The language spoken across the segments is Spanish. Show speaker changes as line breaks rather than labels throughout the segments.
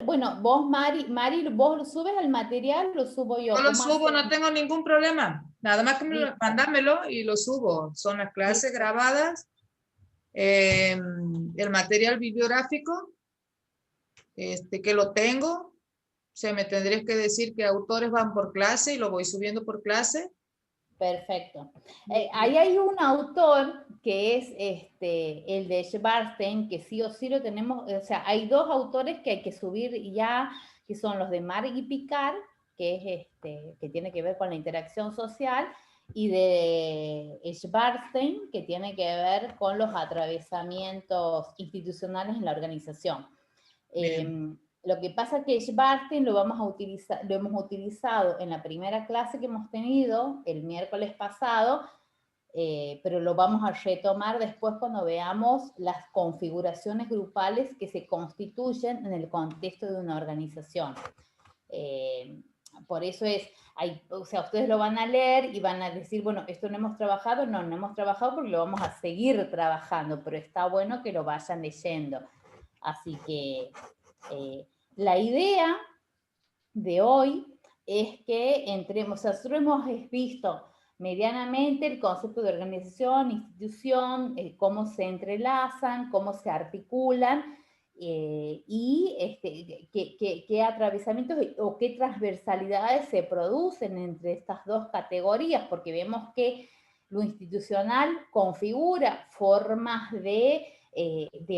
Bueno, vos, Mari, vos lo subes al material, lo subo yo.
Yo lo subo, no tengo ningún problema. Nada más que mandámelo y lo subo. Son las clases grabadas, el material bibliográfico, que lo tengo. Se me tendrías que decir qué autores van por clase y lo voy subiendo por clase.
Perfecto. Ahí hay un autor que es el de Schwarzenegger, que sí o sí lo tenemos, o sea, hay dos autores que hay que subir ya, que son los de Marc Picard, que es que tiene que ver con la interacción social, y de Schwarzenegger, que tiene que ver con los atravesamientos institucionales en la organización. Lo que pasa es que Schwarzenegger lo hemos utilizado en la primera clase que hemos tenido el miércoles pasado, pero lo vamos a retomar después cuando veamos las configuraciones grupales que se constituyen en el contexto de una organización. Por eso o sea, ustedes lo van a leer y van a decir, bueno, esto no hemos trabajado, no hemos trabajado porque lo vamos a seguir trabajando, pero está bueno que lo vayan leyendo. Así que la idea de hoy es que entremos, o sea, nosotros hemos visto medianamente el concepto de organización, institución, cómo se entrelazan, cómo se articulan, y qué atravesamientos o qué transversalidades se producen entre estas dos categorías, porque vemos que lo institucional configura formas de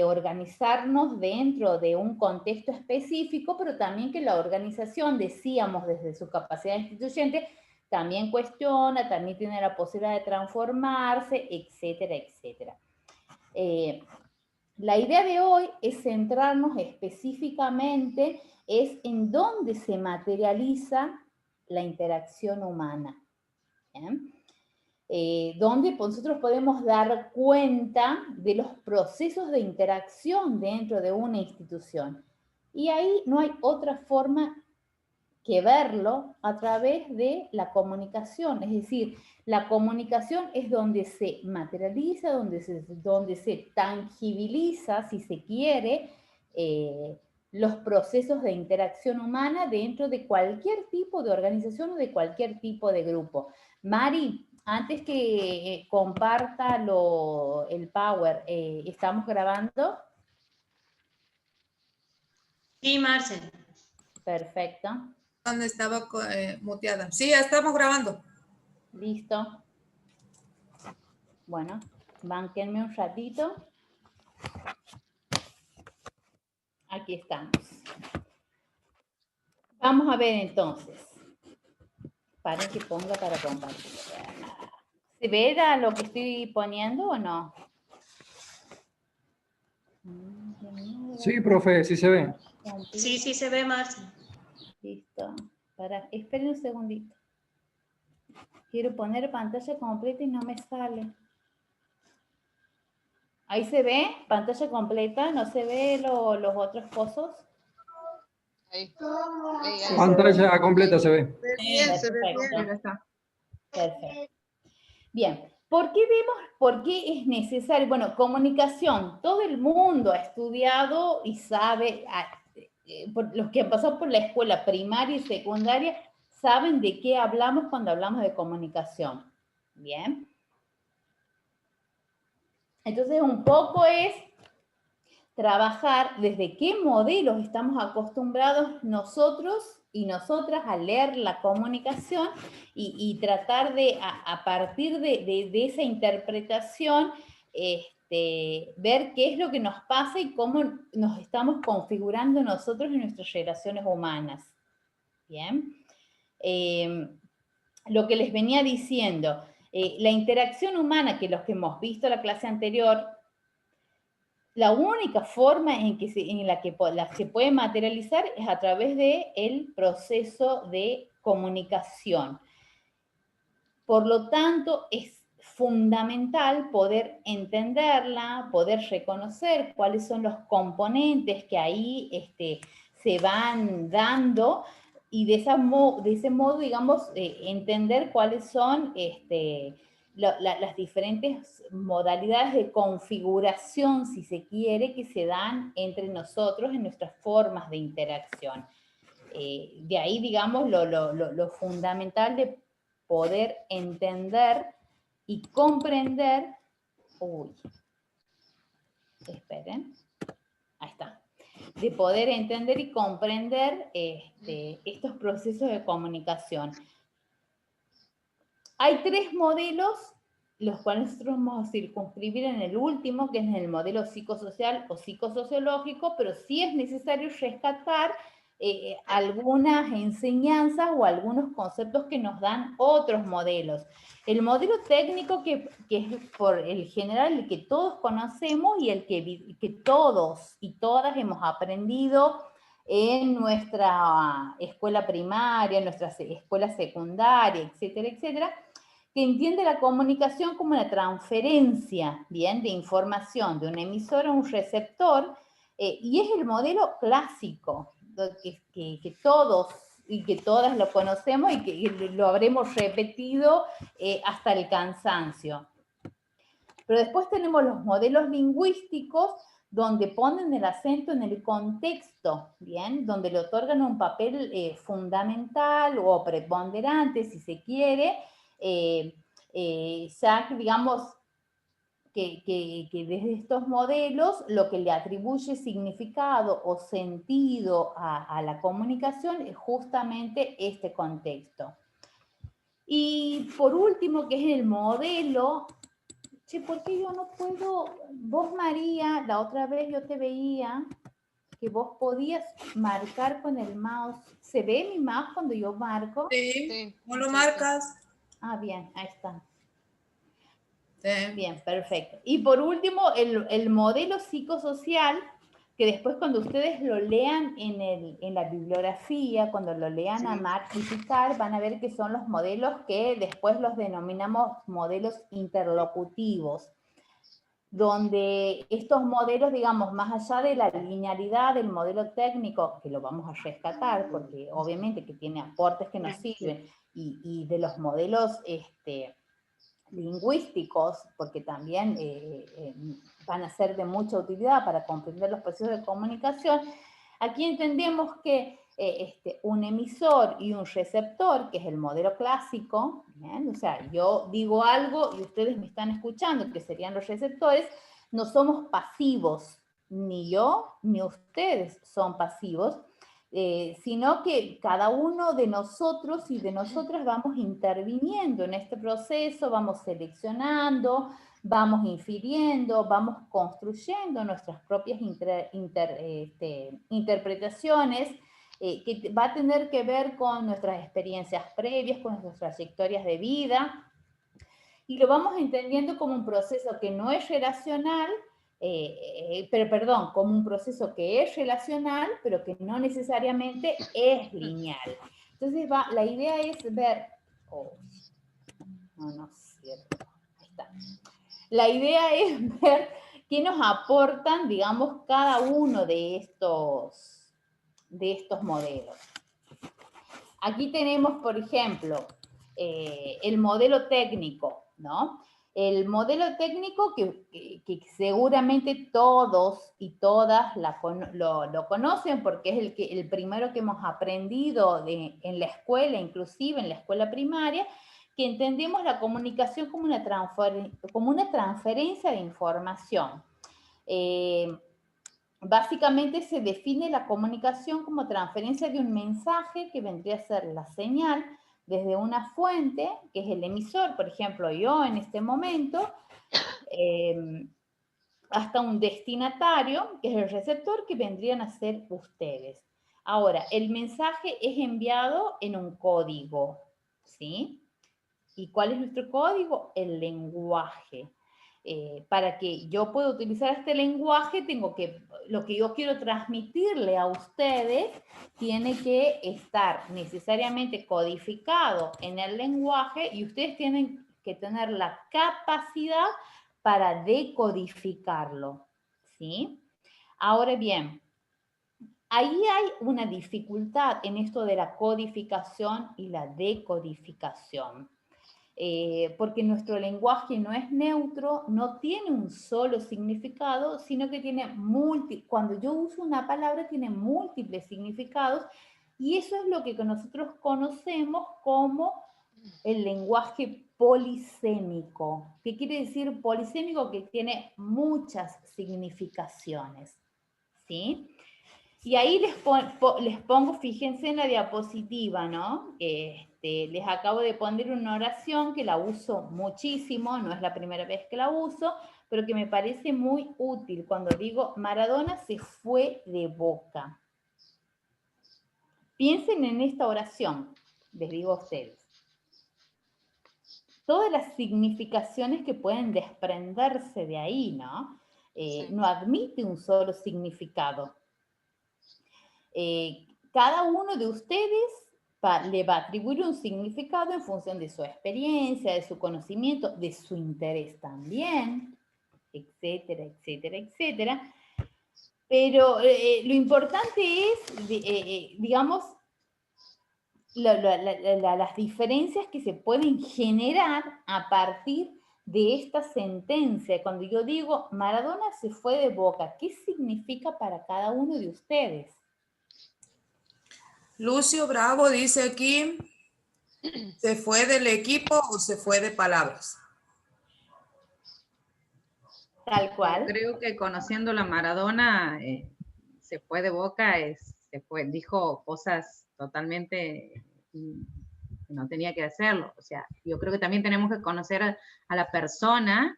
organizarnos dentro de un contexto específico, pero también que la organización, decíamos desde su capacidad instituyente, también cuestiona, también tiene la posibilidad de transformarse, etcétera, etcétera. La idea de hoy es centrarnos específicamente en dónde se materializa la interacción humana. ¿Bien? Donde nosotros podemos dar cuenta de los procesos de interacción dentro de una institución. Y ahí no hay otra forma que verlo a través de la comunicación. Es decir, la comunicación es donde se materializa, donde se tangibiliza, si se quiere, los procesos de interacción humana dentro de cualquier tipo de organización o de cualquier tipo de grupo. Mari, antes que comparta el Power, ¿estamos grabando?
Sí, Marcel.
Perfecto.
¿Dónde estaba muteada? Sí, ya estamos grabando.
Listo. Bueno, bánquenme un ratito. Aquí estamos. Vamos a ver entonces. Para que ponga para compartir. ¿Se ve lo que estoy poniendo o no?
Sí, profe, sí se ve.
Sí, sí se ve, Marcel.
Listo. Esperen un segundito. Quiero poner pantalla completa y no me sale. Ahí se ve, pantalla completa, no se ve los otros pozos.
Ahí.
Pantalla completa se ve.
Se ve bien, está.
Perfecto. Bien, ¿por qué es necesario? Bueno, comunicación. Todo el mundo ha estudiado y sabe, los que han pasado por la escuela primaria y secundaria, saben de qué hablamos cuando hablamos de comunicación. Bien. Entonces, un poco es trabajar desde qué modelos estamos acostumbrados nosotros y nosotras a leer la comunicación y tratar de, a partir de esa interpretación, ver qué es lo que nos pasa y cómo nos estamos configurando nosotros en nuestras relaciones humanas. Bien. Lo que les venía diciendo, la interacción humana, que los que hemos visto la clase anterior, la única forma en la que se puede materializar es a través del proceso de comunicación. Por lo tanto, es fundamental poder entenderla, poder reconocer cuáles son los componentes que ahí se van dando y de ese modo, digamos, entender cuáles son las diferentes modalidades de configuración, si se quiere, que se dan entre nosotros en nuestras formas de interacción. De ahí, digamos, lo fundamental de poder entender y comprender, esperen, ahí está, de poder entender y comprender estos procesos de comunicación. Hay 3 modelos, los cuales nosotros vamos a circunscribir en el último, que es el modelo psicosocial o psicosociológico, pero sí es necesario rescatar algunas enseñanzas o algunos conceptos que nos dan otros modelos. El modelo técnico, que es por el general el que todos conocemos y el que todos y todas hemos aprendido en nuestra escuela primaria, en nuestra escuela secundaria, etcétera, etcétera, que entiende la comunicación como una transferencia, ¿bien?, de información de un emisor a un receptor, y es el modelo clásico, que todos y que todas lo conocemos y que lo habremos repetido hasta el cansancio. Pero después tenemos los modelos lingüísticos, donde ponen el acento en el contexto, ¿bien?, donde le otorgan un papel fundamental o preponderante, si se quiere, ya que digamos que desde estos modelos lo que le atribuye significado o sentido a la comunicación es justamente este contexto. Y por último, que es el modelo... Che, ¿por qué yo no puedo? Vos, María, la otra vez yo te veía que vos podías marcar con el mouse. ¿Se ve mi mouse cuando yo marco?
Sí, ¿cómo lo marcas?
Ah, bien, ahí está.
Sí.
Bien, perfecto. Y por último, el modelo psicosocial, que después cuando ustedes lo lean en la bibliografía, cuando lo lean a Marx, van a ver que son los modelos que después los denominamos modelos interlocutivos, donde estos modelos, digamos, más allá de la linealidad del modelo técnico, que lo vamos a rescatar, porque obviamente que tiene aportes que nos sirven, y de los modelos lingüísticos, porque también van a ser de mucha utilidad para comprender los procesos de comunicación, aquí entendemos que un emisor y un receptor, que es el modelo clásico, ¿bien?, o sea, yo digo algo y ustedes me están escuchando, que serían los receptores, no somos pasivos, ni yo ni ustedes son pasivos, sino que cada uno de nosotros y de nosotras vamos interviniendo en este proceso, vamos seleccionando, vamos infiriendo, vamos construyendo nuestras propias interpretaciones, que va a tener que ver con nuestras experiencias previas, con nuestras trayectorias de vida, y lo vamos entendiendo como un proceso que no es relacional, como un proceso que es relacional, pero que no necesariamente es lineal. Entonces la idea es ver, no es cierto, ahí está. La idea es ver qué nos aportan, digamos, cada uno de estos modelos. Aquí tenemos, por ejemplo, el modelo técnico, ¿no? El modelo técnico que seguramente todos y todas lo conocen, porque es el primero que hemos aprendido en la escuela, inclusive en la escuela primaria, que entendemos la comunicación como una transferencia de información. Básicamente se define la comunicación como transferencia de un mensaje que vendría a ser la señal desde una fuente, que es el emisor, por ejemplo, yo en este momento, hasta un destinatario, que es el receptor, que vendrían a ser ustedes. Ahora, el mensaje es enviado en un código, ¿sí? ¿Y cuál es nuestro código? El lenguaje. Para que yo pueda utilizar este lenguaje, lo que yo quiero transmitirle a ustedes tiene que estar necesariamente codificado en el lenguaje, y ustedes tienen que tener la capacidad para decodificarlo, ¿sí? Ahora bien, ahí hay una dificultad en esto de la codificación y la decodificación. porque nuestro lenguaje no es neutro, no tiene un solo significado, sino que tiene cuando yo uso una palabra tiene múltiples significados, y eso es lo que nosotros conocemos como el lenguaje polisémico. ¿Qué quiere decir polisémico? Que tiene muchas significaciones, ¿sí? Y ahí les pongo, fíjense en la diapositiva, ¿no? Les acabo de poner una oración que la uso muchísimo, no es la primera vez que la uso, pero que me parece muy útil cuando digo Maradona se fue de Boca. Piensen en esta oración, les digo a ustedes. Todas las significaciones que pueden desprenderse de ahí, ¿no?
Sí.
No admite un solo significado. Cada uno de ustedes le va a atribuir un significado en función de su experiencia, de su conocimiento, de su interés también, etcétera, etcétera, etcétera. Pero lo importante es, digamos, las diferencias que se pueden generar a partir de esta sentencia. Cuando yo digo Maradona se fue de Boca, ¿qué significa para cada uno de ustedes?
Lucio Bravo dice aquí, ¿se fue del equipo o se fue de palabras?
Tal cual.
Yo creo que conociendo la Maradona, se fue de Boca, dijo cosas totalmente que no tenía que hacerlo. O sea, yo creo que también tenemos que conocer a la persona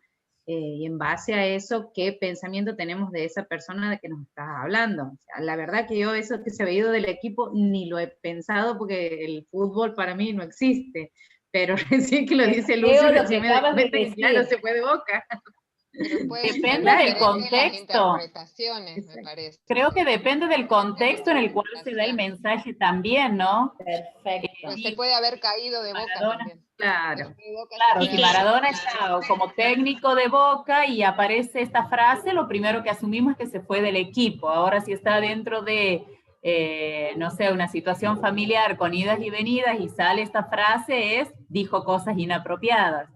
y en base a eso, qué pensamiento tenemos de esa persona de que nos está hablando. O sea, la verdad que yo eso que se ha ido del equipo ni lo he pensado porque el fútbol para mí no existe. Pero recién que lo dice Lucio, recién me doy cuenta que claro, se fue de Boca.
Depende
del contexto.
Interpretaciones, me parece.
Creo que depende del contexto en el cual se da el mensaje también, ¿no?
Perfecto.
Pues se puede haber caído de Boca
Maradona,
también.
Claro.
Claro,
Y
si
que-
Maradona está como técnico de Boca y aparece esta frase, lo primero que asumimos es que se fue del equipo. Ahora si está dentro de, no sé, una situación familiar con idas y venidas y sale esta frase, dijo cosas inapropiadas.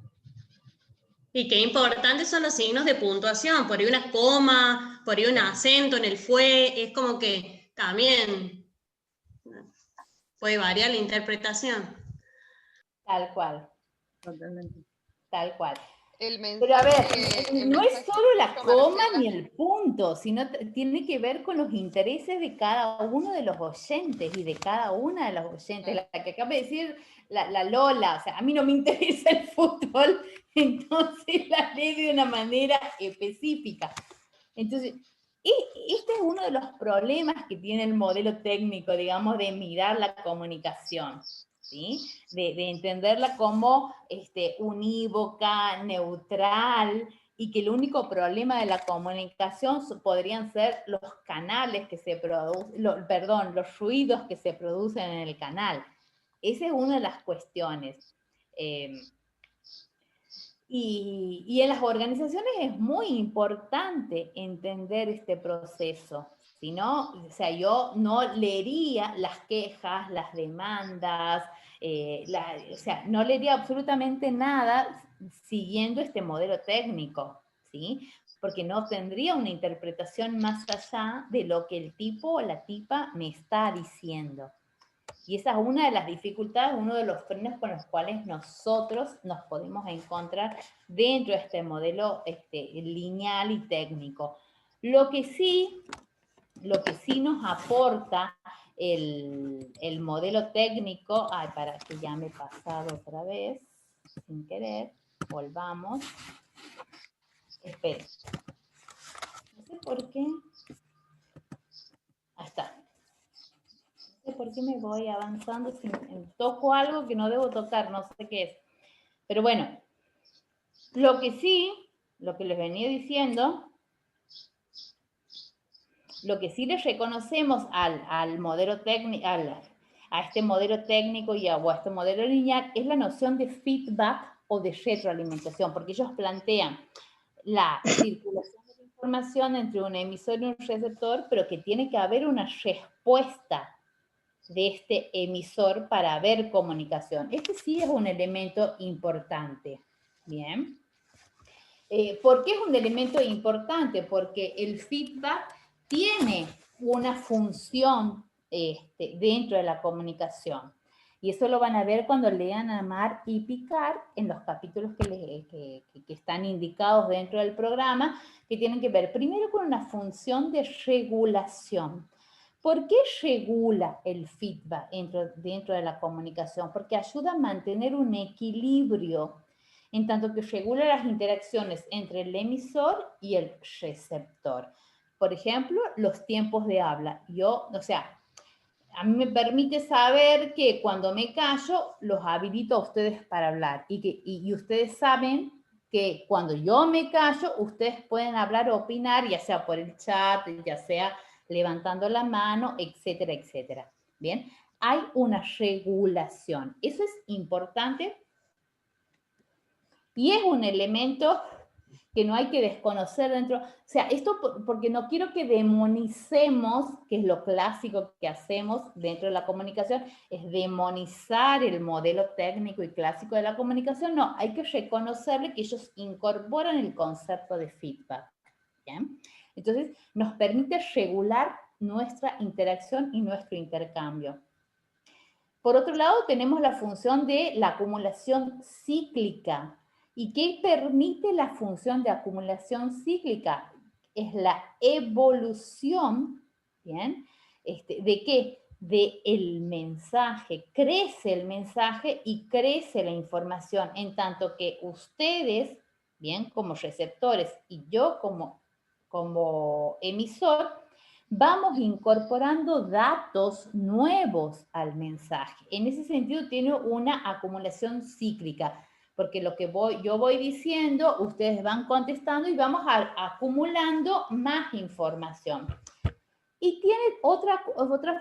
Y qué importantes son los signos de puntuación, por ahí una coma, por ahí un acento en el fue, es como que también puede variar la interpretación.
Tal cual.
Totalmente.
Tal cual.
El mensaje,
Pero a ver,
el
no es
mensaje
solo la
justo,
coma
Marcela,
ni el punto, sino tiene que ver con los intereses de cada uno de los oyentes y de cada una de los oyentes. La que acaba de decir la Lola, o sea, a mí no me interesa el fútbol, entonces la leo de una manera específica. Entonces, este es uno de los problemas que tiene el modelo técnico, digamos, de mirar la comunicación. ¿Sí? De entenderla como unívoca, neutral, y que el único problema de la comunicación podrían ser los canales que se producen, los ruidos que se producen en el canal. Esa es una de las cuestiones. Y en las organizaciones es muy importante entender este proceso. Si no, o sea, yo no leería las quejas, las demandas, o sea, no leería absolutamente nada siguiendo este modelo técnico, ¿sí? Porque no tendría una interpretación más allá de lo que el tipo o la tipa me está diciendo. Y esa es una de las dificultades, uno de los frenos con los cuales nosotros nos podemos encontrar dentro de este modelo lineal y técnico. Lo que sí nos aporta el modelo técnico, para que ya me he pasado otra vez, sin querer, volvamos. Esperen. No sé por qué. Ahí está. No sé por qué me voy avanzando, toco algo que no debo tocar, no sé qué es. Pero bueno, lo que les venía diciendo, lo que sí les reconocemos al modelo técnico, a este modelo técnico o a este modelo lineal, es la noción de feedback o de retroalimentación, porque ellos plantean la circulación de la información entre un emisor y un receptor, pero que tiene que haber una respuesta de este emisor para ver comunicación. Este sí es un elemento importante. Bien. ¿Por qué es un elemento importante? Porque el feedback tiene una función dentro de la comunicación. Y eso lo van a ver cuando lean Amar y Picar en los capítulos que están indicados dentro del programa, que tienen que ver primero con una función de regulación. ¿Por qué regula el feedback dentro de la comunicación? Porque ayuda a mantener un equilibrio, en tanto que regula las interacciones entre el emisor y el receptor. Por ejemplo, los tiempos de habla. A mí me permite saber que cuando me callo, los habilito a ustedes para hablar. Y ustedes saben que cuando yo me callo, ustedes pueden hablar o opinar, ya sea por el chat, ya sea levantando la mano, etcétera, etcétera. Bien, hay una regulación. Eso es importante y es un elemento que no hay que desconocer dentro. O sea, esto porque no quiero que demonicemos, que es lo clásico que hacemos dentro de la comunicación, es demonizar el modelo técnico y clásico de la comunicación. No, hay que reconocerle que ellos incorporan el concepto de feedback. ¿Bien? Entonces, nos permite regular nuestra interacción y nuestro intercambio. Por otro lado, tenemos la función de la acumulación cíclica. ¿Y qué permite la función de acumulación cíclica? Es la evolución, ¿bien? ¿De qué? Del mensaje. Crece el mensaje y crece la información, en tanto que ustedes, bien, como receptores y yo como emisor, vamos incorporando datos nuevos al mensaje. En ese sentido tiene una acumulación cíclica, porque lo que yo voy diciendo, ustedes van contestando y vamos acumulando más información. Y tiene otra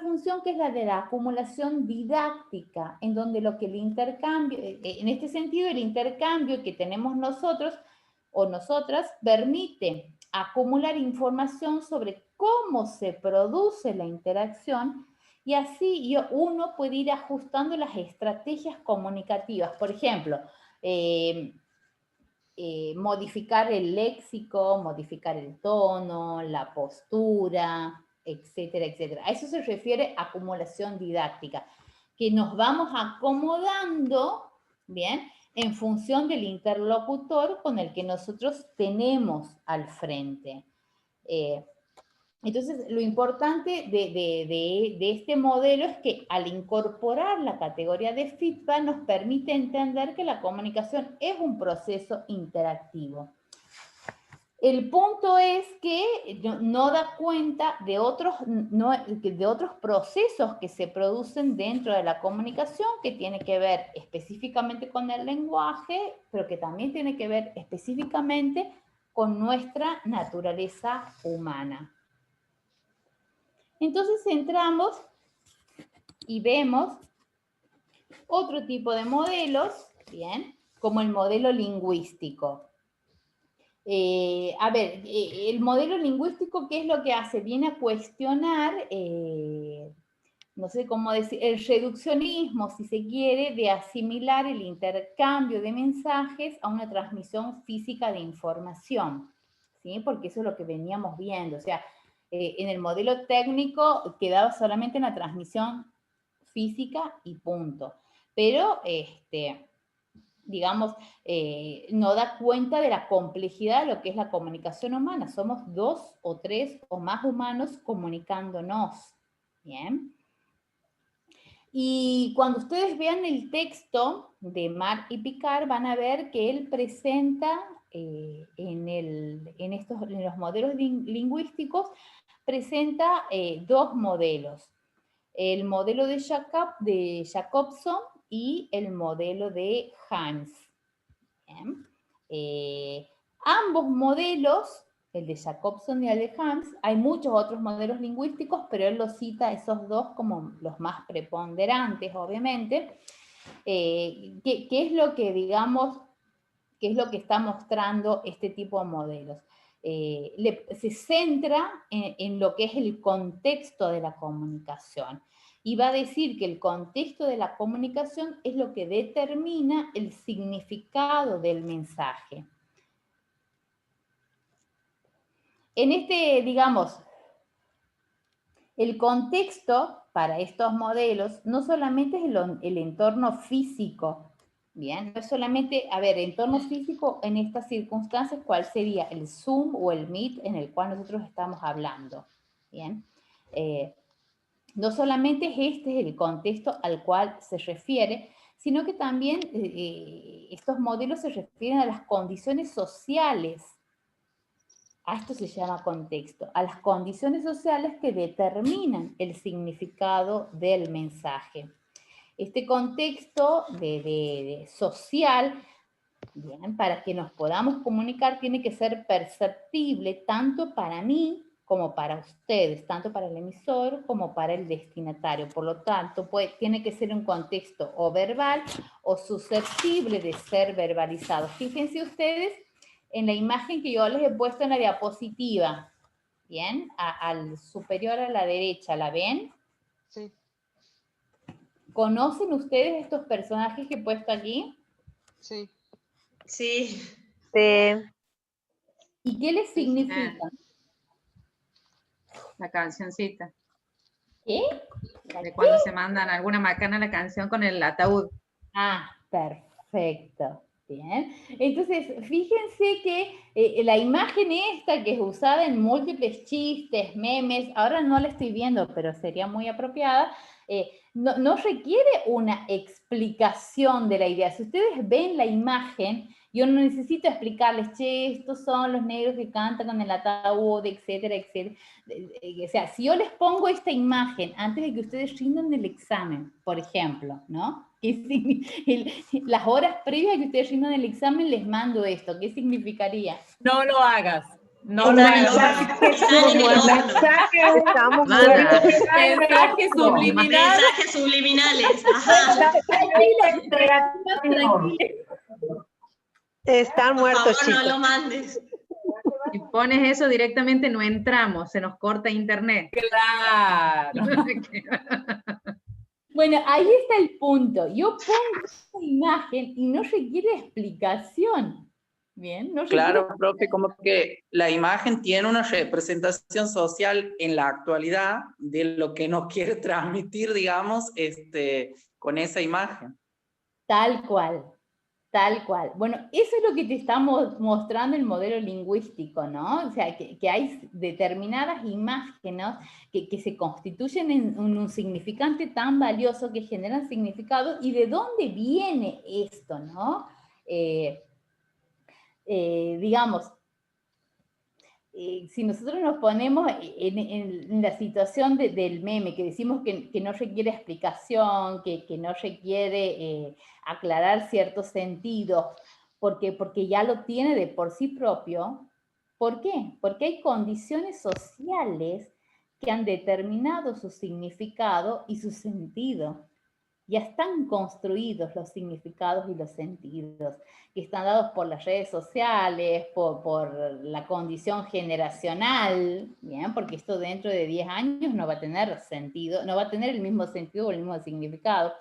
función que es la de la acumulación didáctica, en donde lo que el intercambio, en este sentido el intercambio que tenemos nosotros o nosotras permite acumular información sobre cómo se produce la interacción y así uno puede ir ajustando las estrategias comunicativas. Por ejemplo, modificar el léxico, modificar el tono, la postura, etcétera, etcétera. A eso se refiere acumulación didáctica, que nos vamos acomodando, ¿bien?, en función del interlocutor con el que nosotros tenemos al frente. Entonces, lo importante de este modelo es que al incorporar la categoría de feedback nos permite entender que la comunicación es un proceso interactivo. El punto es que no da cuenta de otros procesos que se producen dentro de la comunicación, que tiene que ver específicamente con el lenguaje, pero que también tiene que ver específicamente con nuestra naturaleza humana. Entonces entramos y vemos otro tipo de modelos, ¿bien?, como el modelo lingüístico. El modelo lingüístico, ¿qué es lo que hace? Viene a cuestionar, no sé cómo decir, el reduccionismo, si se quiere, de asimilar el intercambio de mensajes a una transmisión física de información, ¿sí? Porque eso es lo que veníamos viendo, o sea, en el modelo técnico quedaba solamente en la transmisión física y punto. Pero, digamos, no da cuenta de la complejidad de lo que es la comunicación humana. Somos 2 o 3 o más humanos comunicándonos, ¿bien? Y cuando ustedes vean el texto de Amar y Picar, van a ver que él presenta en los modelos lingüísticos, presenta dos modelos. El modelo de Jacobson y el modelo de Hans. Ambos modelos, el de Jacobson y el de Hans, hay muchos otros modelos lingüísticos, pero él los cita esos dos como los más preponderantes, obviamente. ¿Qué es lo que, digamos, qué es lo que está mostrando este tipo de modelos? Se centra en lo que es el contexto de la comunicación. y va a decir que el contexto de la comunicación es lo que determina el significado del mensaje. En este, digamos, el contexto para estos modelos no solamente es el entorno físico, ¿bien? No es solamente, a ver, entorno físico en estas circunstancias, ¿cuál sería? El Zoom o el Meet en el cual nosotros estamos hablando, ¿bien? No solamente este es el contexto al cual se refiere, sino que también estos modelos se refieren a las condiciones sociales. A esto se llama contexto, a las condiciones sociales que determinan el significado del mensaje. Este contexto social, bien, para que nos podamos comunicar, tiene que ser perceptible tanto para mí como para ustedes, tanto para el emisor como para el destinatario. Por lo tanto, tiene que ser un contexto o verbal o susceptible de ser verbalizado. Fíjense ustedes en la imagen que yo les he puesto en la diapositiva, ¿bien? Al superior a la derecha, ¿la ven?
Sí.
¿Conocen ustedes estos personajes que he puesto aquí?
Sí.
Sí.
¿Y qué les significa?
La cancioncita.
¿Qué?
De cuando se mandan alguna macana la canción con el ataúd.
Ah, perfecto. Bien. Entonces, fíjense que la imagen esta que es usada en múltiples chistes, memes, ahora no la estoy viendo, pero sería muy apropiada, no requiere una explicación de la idea. Si ustedes ven la imagen, yo no necesito explicarles, che, estos son los negros que cantan con el ataúd, etcétera, etcétera. O sea, si yo les pongo esta imagen antes de que ustedes rindan el examen, por ejemplo, ¿no? Las horas previas a que ustedes rindan el examen les mando esto, ¿qué significaría?
No lo hagas. No lo
Están en el
hagas.
horno. Están en el horno.
Estamos
Manda.
Mensajes subliminales.
Mensajes subliminales. Ajá.
Tranquila.
Están
Por
muertos,
favor, no
chicos.
lo mandes.
Si pones eso directamente no entramos, se nos corta internet.
Claro.
Bueno, ahí está el punto. Yo pongo esta imagen y no requiere explicación. Bien, no requiere.
Claro, profe, como que la imagen tiene una representación social en la actualidad de lo que nos quiere transmitir, digamos, con esa imagen.
Tal cual, tal cual. Bueno, eso es lo que te está mostrando el modelo lingüístico, ¿no? O sea, que hay determinadas imágenes que se constituyen en un significante tan valioso que generan significado. ¿Y de dónde viene esto, no? Digamos, si nosotros nos ponemos en la situación del meme, que decimos que no requiere explicación, que no requiere aclarar ciertos sentidos, porque ya lo tiene de por sí propio. ¿Por qué? Porque hay condiciones sociales que han determinado su significado y su sentido. Ya están construidos los significados y los sentidos, que están dados por las redes sociales, por la condición generacional, ¿bien? Porque esto dentro de 10 años no va a tener sentido, no va a tener el mismo sentido o el mismo significado.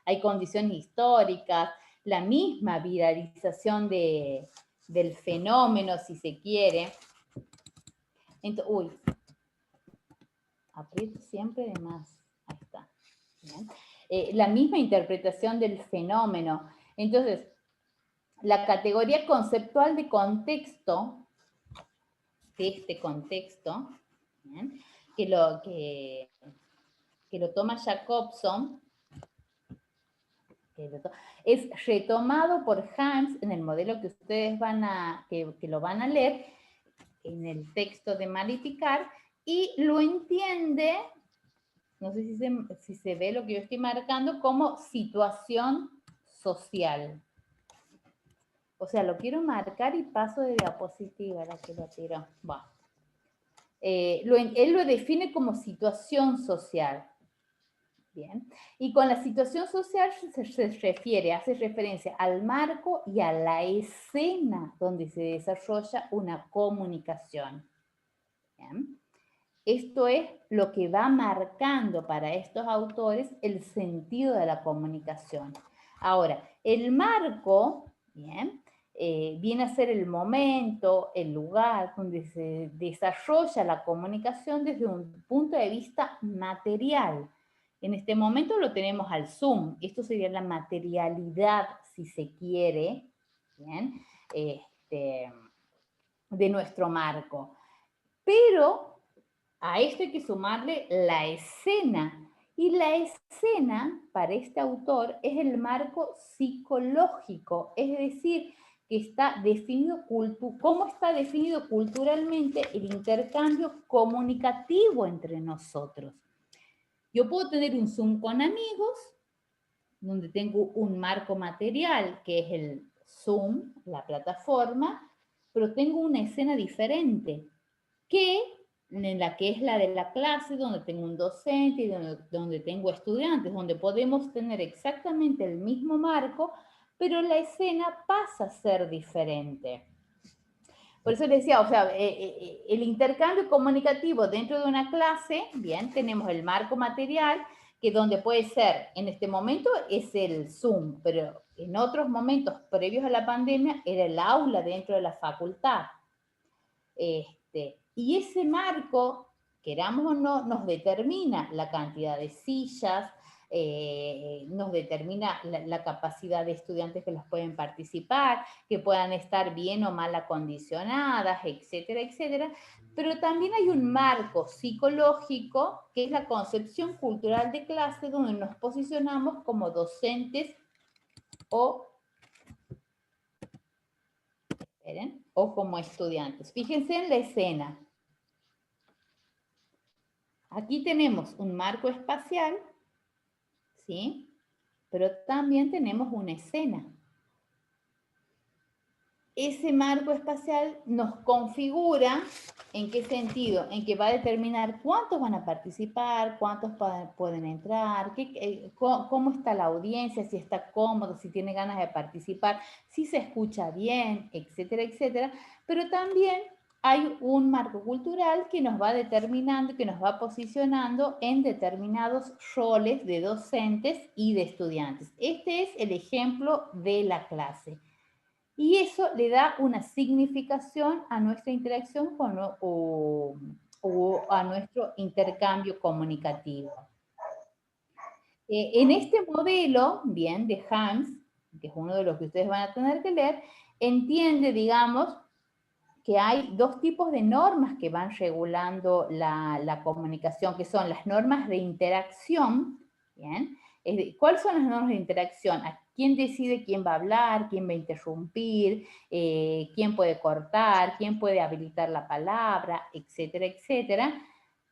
Hay condiciones históricas, la misma viralización del fenómeno, si se quiere. Entonces, uy, aprieto siempre de más. Ahí está. ¿Bien? La misma interpretación del fenómeno. Entonces, la categoría conceptual de contexto, de este contexto, ¿bien? Que lo toma Jacobson, es retomado por Hans en el modelo que ustedes que lo van a leer en el texto de Maliticar, y lo entiende, no sé si se ve lo que yo estoy marcando, como situación social. O sea, lo quiero marcar y paso de diapositiva, la que lo tiró. Bueno. Él lo define como situación social. Bien. Y con la situación social se refiere, hace referencia al marco y a la escena donde se desarrolla una comunicación. Bien. Esto es lo que va marcando para estos autores el sentido de la comunicación. Ahora, el marco, bien, viene a ser el momento, el lugar donde se desarrolla la comunicación desde un punto de vista material. En este momento lo tenemos al Zoom. Esto sería la materialidad, si se quiere, ¿bien? De nuestro marco. Pero a esto hay que sumarle la escena. Y la escena, para este autor, es el marco psicológico, es decir, que está definido cómo está definido culturalmente el intercambio comunicativo entre nosotros. Yo puedo tener un Zoom con amigos, donde tengo un marco material, que es el Zoom, la plataforma, pero tengo una escena diferente, en la que es la de la clase, donde tengo un docente y donde tengo estudiantes, donde podemos tener exactamente el mismo marco, pero la escena pasa a ser diferente. Por eso les decía, o sea, el intercambio comunicativo dentro de una clase, bien, tenemos el marco material, que donde puede ser, en este momento es el Zoom, pero en otros momentos previos a la pandemia era el aula dentro de la facultad. Y ese marco, queramos o no, nos determina la cantidad de sillas, nos determina la capacidad de estudiantes que los pueden participar, que puedan estar bien o mal acondicionadas, etcétera, etcétera. Pero también hay un marco psicológico, que es la concepción cultural de clase, donde nos posicionamos como docentes o como estudiantes. Fíjense en la escena. Aquí tenemos un marco espacial, ¿sí? Pero también tenemos una escena. Ese marco espacial nos configura, ¿en qué sentido? En que va a determinar cuántos van a participar, cuántos pueden entrar, cómo está la audiencia, si está cómodo, si tiene ganas de participar, si se escucha bien, etcétera, etcétera. Pero también hay un marco cultural que nos va determinando, que nos va posicionando en determinados roles de docentes y de estudiantes. Este es el ejemplo de la clase. Y eso le da una significación a nuestra interacción o a nuestro intercambio comunicativo. En este modelo, bien, de Hans, que es uno de los que ustedes van a tener que leer, entiende, digamos, que hay dos tipos de normas que van regulando la comunicación, que son las normas de interacción, ¿bien? ¿Cuáles son las normas de interacción? ¿Quién decide quién va a hablar, quién va a interrumpir, quién puede cortar, quién puede habilitar la palabra, etcétera, etcétera?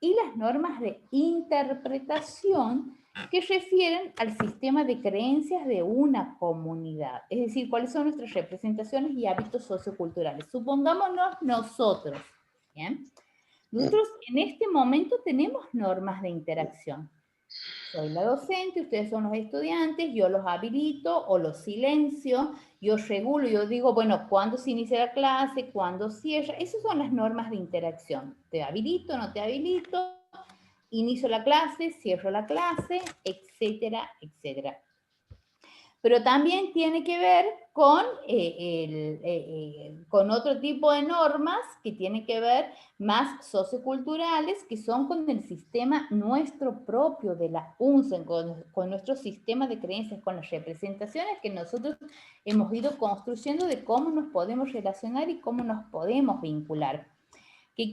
Y las normas de interpretación, que refieren al sistema de creencias de una comunidad. Es decir, cuáles son nuestras representaciones y hábitos socioculturales. Supongámonos nosotros, ¿bien? Nosotros en este momento tenemos normas de interacción. Soy la docente, ustedes son los estudiantes, yo los habilito o los silencio, yo regulo, yo digo, bueno, ¿cuándo se inicia la clase? ¿Cuándo cierra? Esas son las normas de interacción. ¿Te habilito, no te habilito? Inicio la clase, cierro la clase, etcétera, etcétera. Pero también tiene que ver con otro tipo de normas que tienen que ver más socioculturales, que son con el sistema nuestro propio de la UNCEN, con nuestro sistema de creencias, con las representaciones que nosotros hemos ido construyendo de cómo nos podemos relacionar y cómo nos podemos vincular. ¿Qué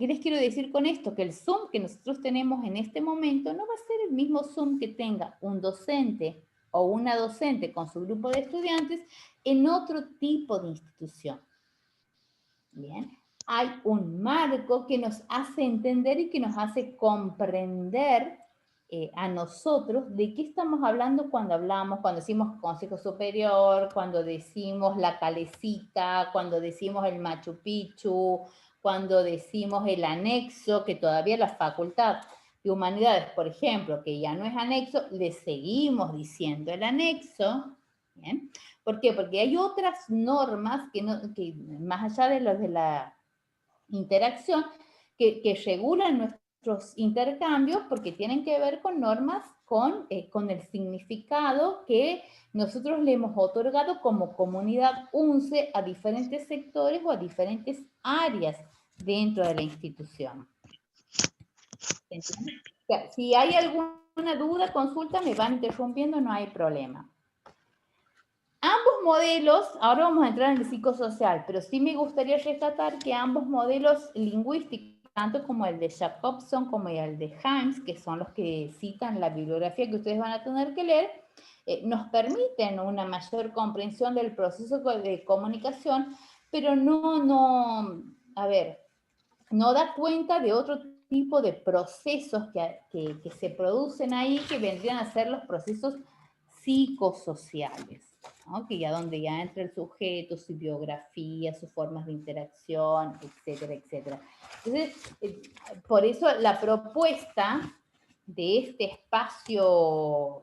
les quiero decir con esto? Que el Zoom que nosotros tenemos en este momento no va a ser el mismo Zoom que tenga un docente o una docente con su grupo de estudiantes en otro tipo de institución. Bien, hay un marco que nos hace entender y que nos hace comprender a nosotros de qué estamos hablando cuando decimos Consejo Superior, cuando decimos la Calecita, cuando decimos el Machu Picchu, cuando decimos el anexo, que todavía la Facultad de Humanidades, por ejemplo, que ya no es anexo, le seguimos diciendo el anexo. ¿Bien? ¿Por qué? Porque hay otras normas que más allá de las de la interacción, que regulan nuestra nuestros intercambios porque tienen que ver con normas, con el significado que nosotros le hemos otorgado como comunidad UNCE a diferentes sectores o a diferentes áreas dentro de la institución. ¿Entiendes? O sea, si hay alguna duda, consulta, me van interrumpiendo, no hay problema. Ambos modelos, ahora vamos a entrar en el psicosocial, pero sí me gustaría rescatar que ambos modelos lingüísticos, tanto como el de Jacobson como el de Himes, que son los que citan la bibliografía que ustedes van a tener que leer, nos permiten una mayor comprensión del proceso de comunicación, pero no da cuenta de otro tipo de procesos que se producen ahí, que vendrían a ser los procesos psicosociales, ¿no? Que ya donde ya entra el sujeto, su biografía, sus formas de interacción, etcétera, etcétera. Entonces, por eso la propuesta de este espacio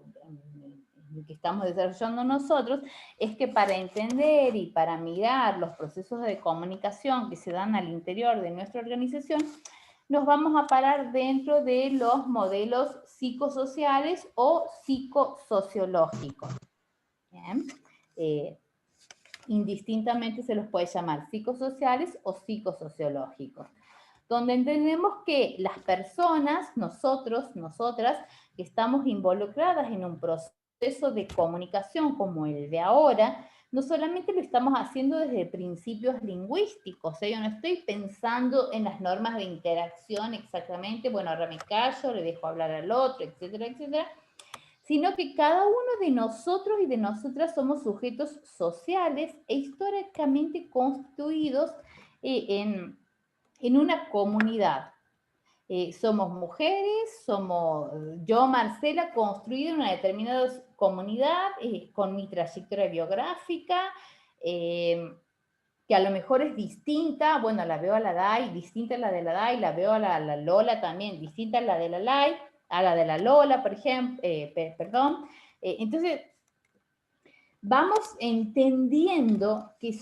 que estamos desarrollando nosotros es que para entender y para mirar los procesos de comunicación que se dan al interior de nuestra organización, nos vamos a parar dentro de los modelos psicosociales o psicosociológicos. ¿Bien? Indistintamente se los puede llamar psicosociales o psicosociológicos, donde entendemos que las personas, nosotros, nosotras, que estamos involucradas en un proceso de comunicación como el de ahora, no solamente lo estamos haciendo desde principios lingüísticos, yo no estoy pensando en las normas de interacción exactamente, bueno, ahora me callo, le dejo hablar al otro, etcétera, etcétera, sino que cada uno de nosotros y de nosotras somos sujetos sociales e históricamente constituidos en una comunidad. Somos mujeres, somos yo, Marcela, construida en una determinada comunidad con mi trayectoria biográfica, que a lo mejor es distinta, bueno, la veo a la Dai, distinta a la de la Dai, la veo a la Lola también, distinta a la de la Lai, a la de la Lola, por ejemplo, entonces, vamos entendiendo que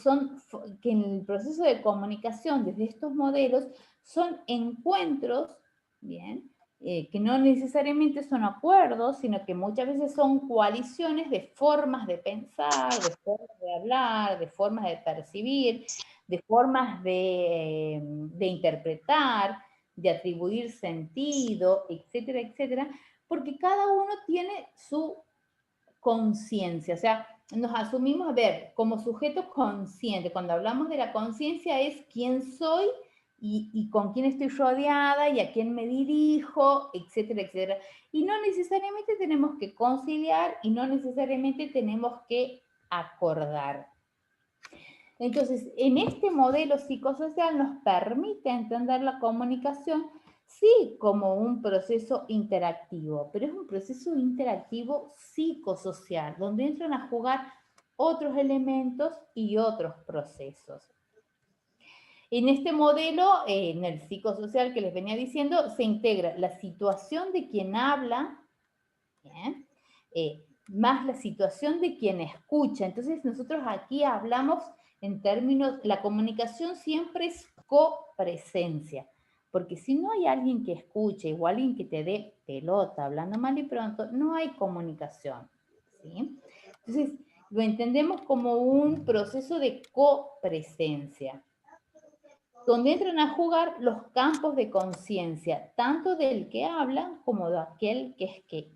en el proceso de comunicación desde estos modelos son encuentros, ¿bien? Que no necesariamente son acuerdos, sino que muchas veces son coaliciones de formas de pensar, de formas de hablar, de formas de percibir, de formas de interpretar, de atribuir sentido, etcétera, etcétera, porque cada uno tiene su conciencia, o sea, nos asumimos, a ver, como sujeto consciente. Cuando hablamos de la conciencia es quién soy y con quién estoy rodeada y a quién me dirijo, etcétera, etcétera. Y no necesariamente tenemos que conciliar y no necesariamente tenemos que acordar. Entonces, en este modelo psicosocial nos permite entender la comunicación, sí, como un proceso interactivo, pero es un proceso interactivo psicosocial, donde entran a jugar otros elementos y otros procesos. En este modelo, en el psicosocial que les venía diciendo, se integra la situación de quien habla, ¿bien? Más la situación de quien escucha. Entonces, nosotros aquí hablamos en términos, la comunicación siempre es copresencia, porque si no hay alguien que escuche o alguien que te dé pelota, hablando mal y pronto, no hay comunicación, ¿sí? Entonces, lo entendemos como un proceso de copresencia, donde entran a jugar los campos de conciencia, tanto del que habla como de aquel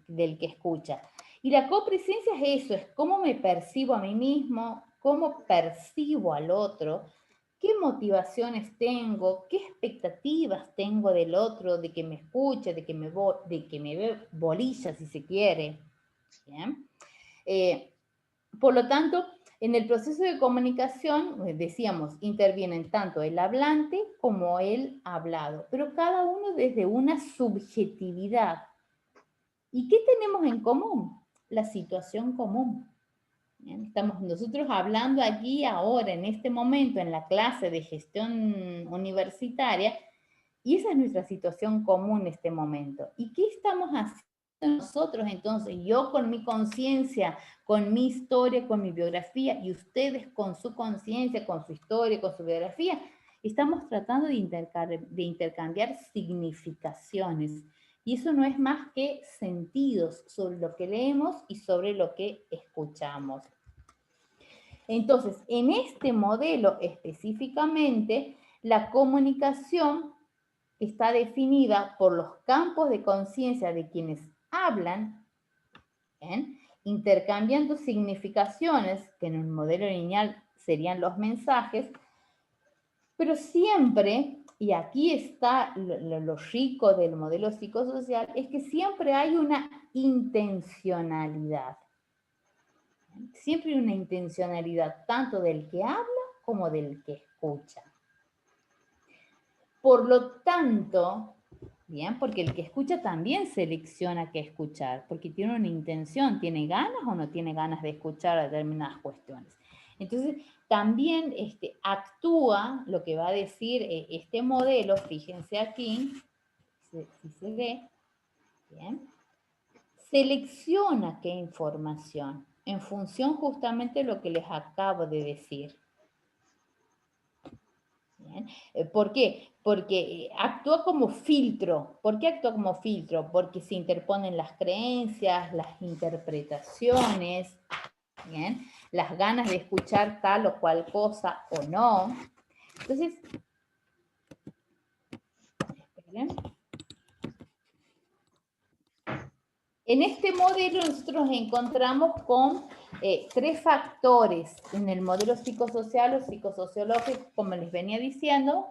del que escucha. Y la copresencia es eso, es cómo me percibo a mí mismo, cómo percibo al otro, qué motivaciones tengo, qué expectativas tengo del otro, de que me escuche, de que me ve bolilla, si se quiere. ¿Bien? Por lo tanto, en el proceso de comunicación, decíamos, intervienen tanto el hablante como el hablado, pero cada uno desde una subjetividad. ¿Y qué tenemos en común? La situación común. Bien, estamos nosotros hablando aquí ahora, en este momento, en la clase de gestión universitaria, y esa es nuestra situación común en este momento. ¿Y qué estamos haciendo nosotros entonces? Yo con mi conciencia, con mi historia, con mi biografía, y ustedes con su conciencia, con su historia, con su biografía. estamos tratando de intercambiar significaciones. Y eso no es más que sentidos sobre lo que leemos y sobre lo que escuchamos. Entonces, en este modelo específicamente, la comunicación está definida por los campos de conciencia de quienes hablan, ¿bien?, intercambiando significaciones, que en un modelo lineal serían los mensajes, pero siempre, y aquí está lo rico del modelo psicosocial, es que siempre hay una intencionalidad. Siempre hay una intencionalidad tanto del que habla como del que escucha. Por lo tanto, bien, porque el que escucha también selecciona qué escuchar, porque tiene una intención, tiene ganas o no tiene ganas de escuchar determinadas cuestiones. Entonces, también actúa lo que va a decir este modelo, fíjense aquí, si se ve, bien, selecciona qué información, en función justamente de lo que les acabo de decir. Bien. ¿Por qué? Porque actúa como filtro. ¿Por qué actúa como filtro? Porque se interponen las creencias, las interpretaciones, ¿bien?, las ganas de escuchar tal o cual cosa o no. Entonces, esperen. En este modelo nosotros nos encontramos con 3 factores en el modelo psicosocial o psicosociológico, como les venía diciendo.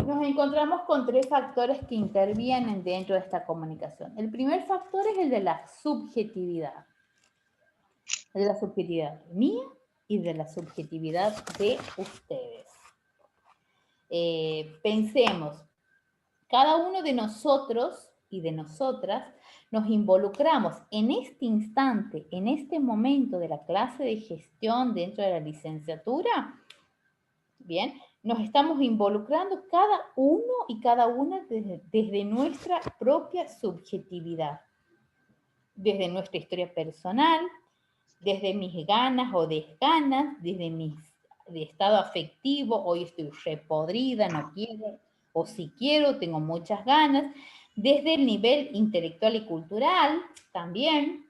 Nos encontramos con 3 factores que intervienen dentro de esta comunicación. El primer factor es el de la subjetividad. El de la subjetividad mía y de la subjetividad de ustedes. Pensemos, cada uno de nosotros y de nosotras nos involucramos en este instante, en este momento de la clase de gestión dentro de la licenciatura, bien, nos estamos involucrando cada uno y cada una desde nuestra propia subjetividad, desde nuestra historia personal, desde mis ganas o desganas, desde mi estado afectivo, hoy estoy repodrida, no quiero, o si quiero, tengo muchas ganas, desde el nivel intelectual y cultural también.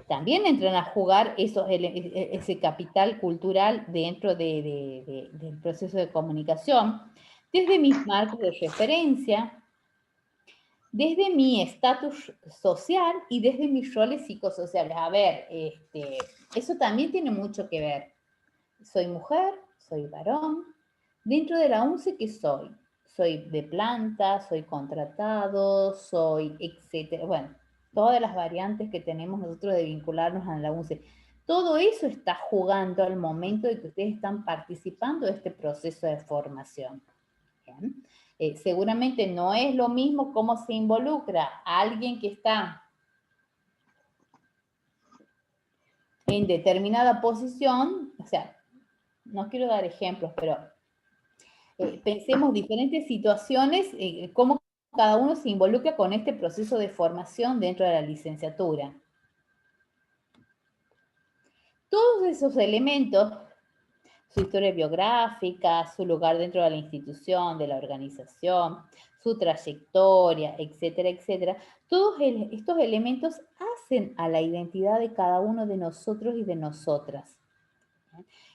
También entran a jugar ese capital cultural dentro del proceso de comunicación, desde mis marcos de referencia, desde mi estatus social y desde mis roles psicosociales. A ver, eso también tiene mucho que ver. Soy mujer, soy varón. Dentro de la UNCE, ¿qué soy? Soy de planta, soy contratado, soy etcétera. Bueno, todas las variantes que tenemos nosotros de vincularnos a la UNCE. Todo eso está jugando al momento de que ustedes están participando de este proceso de formación. ¿Bien? Seguramente no es lo mismo cómo se involucra a alguien que está en determinada posición, o sea, no quiero dar ejemplos, pero pensemos diferentes situaciones, cómo cada uno se involucra con este proceso de formación dentro de la licenciatura. Todos esos elementos, su historia biográfica, su lugar dentro de la institución, de la organización, su trayectoria, etcétera, etcétera, todos estos elementos hacen a la identidad de cada uno de nosotros y de nosotras.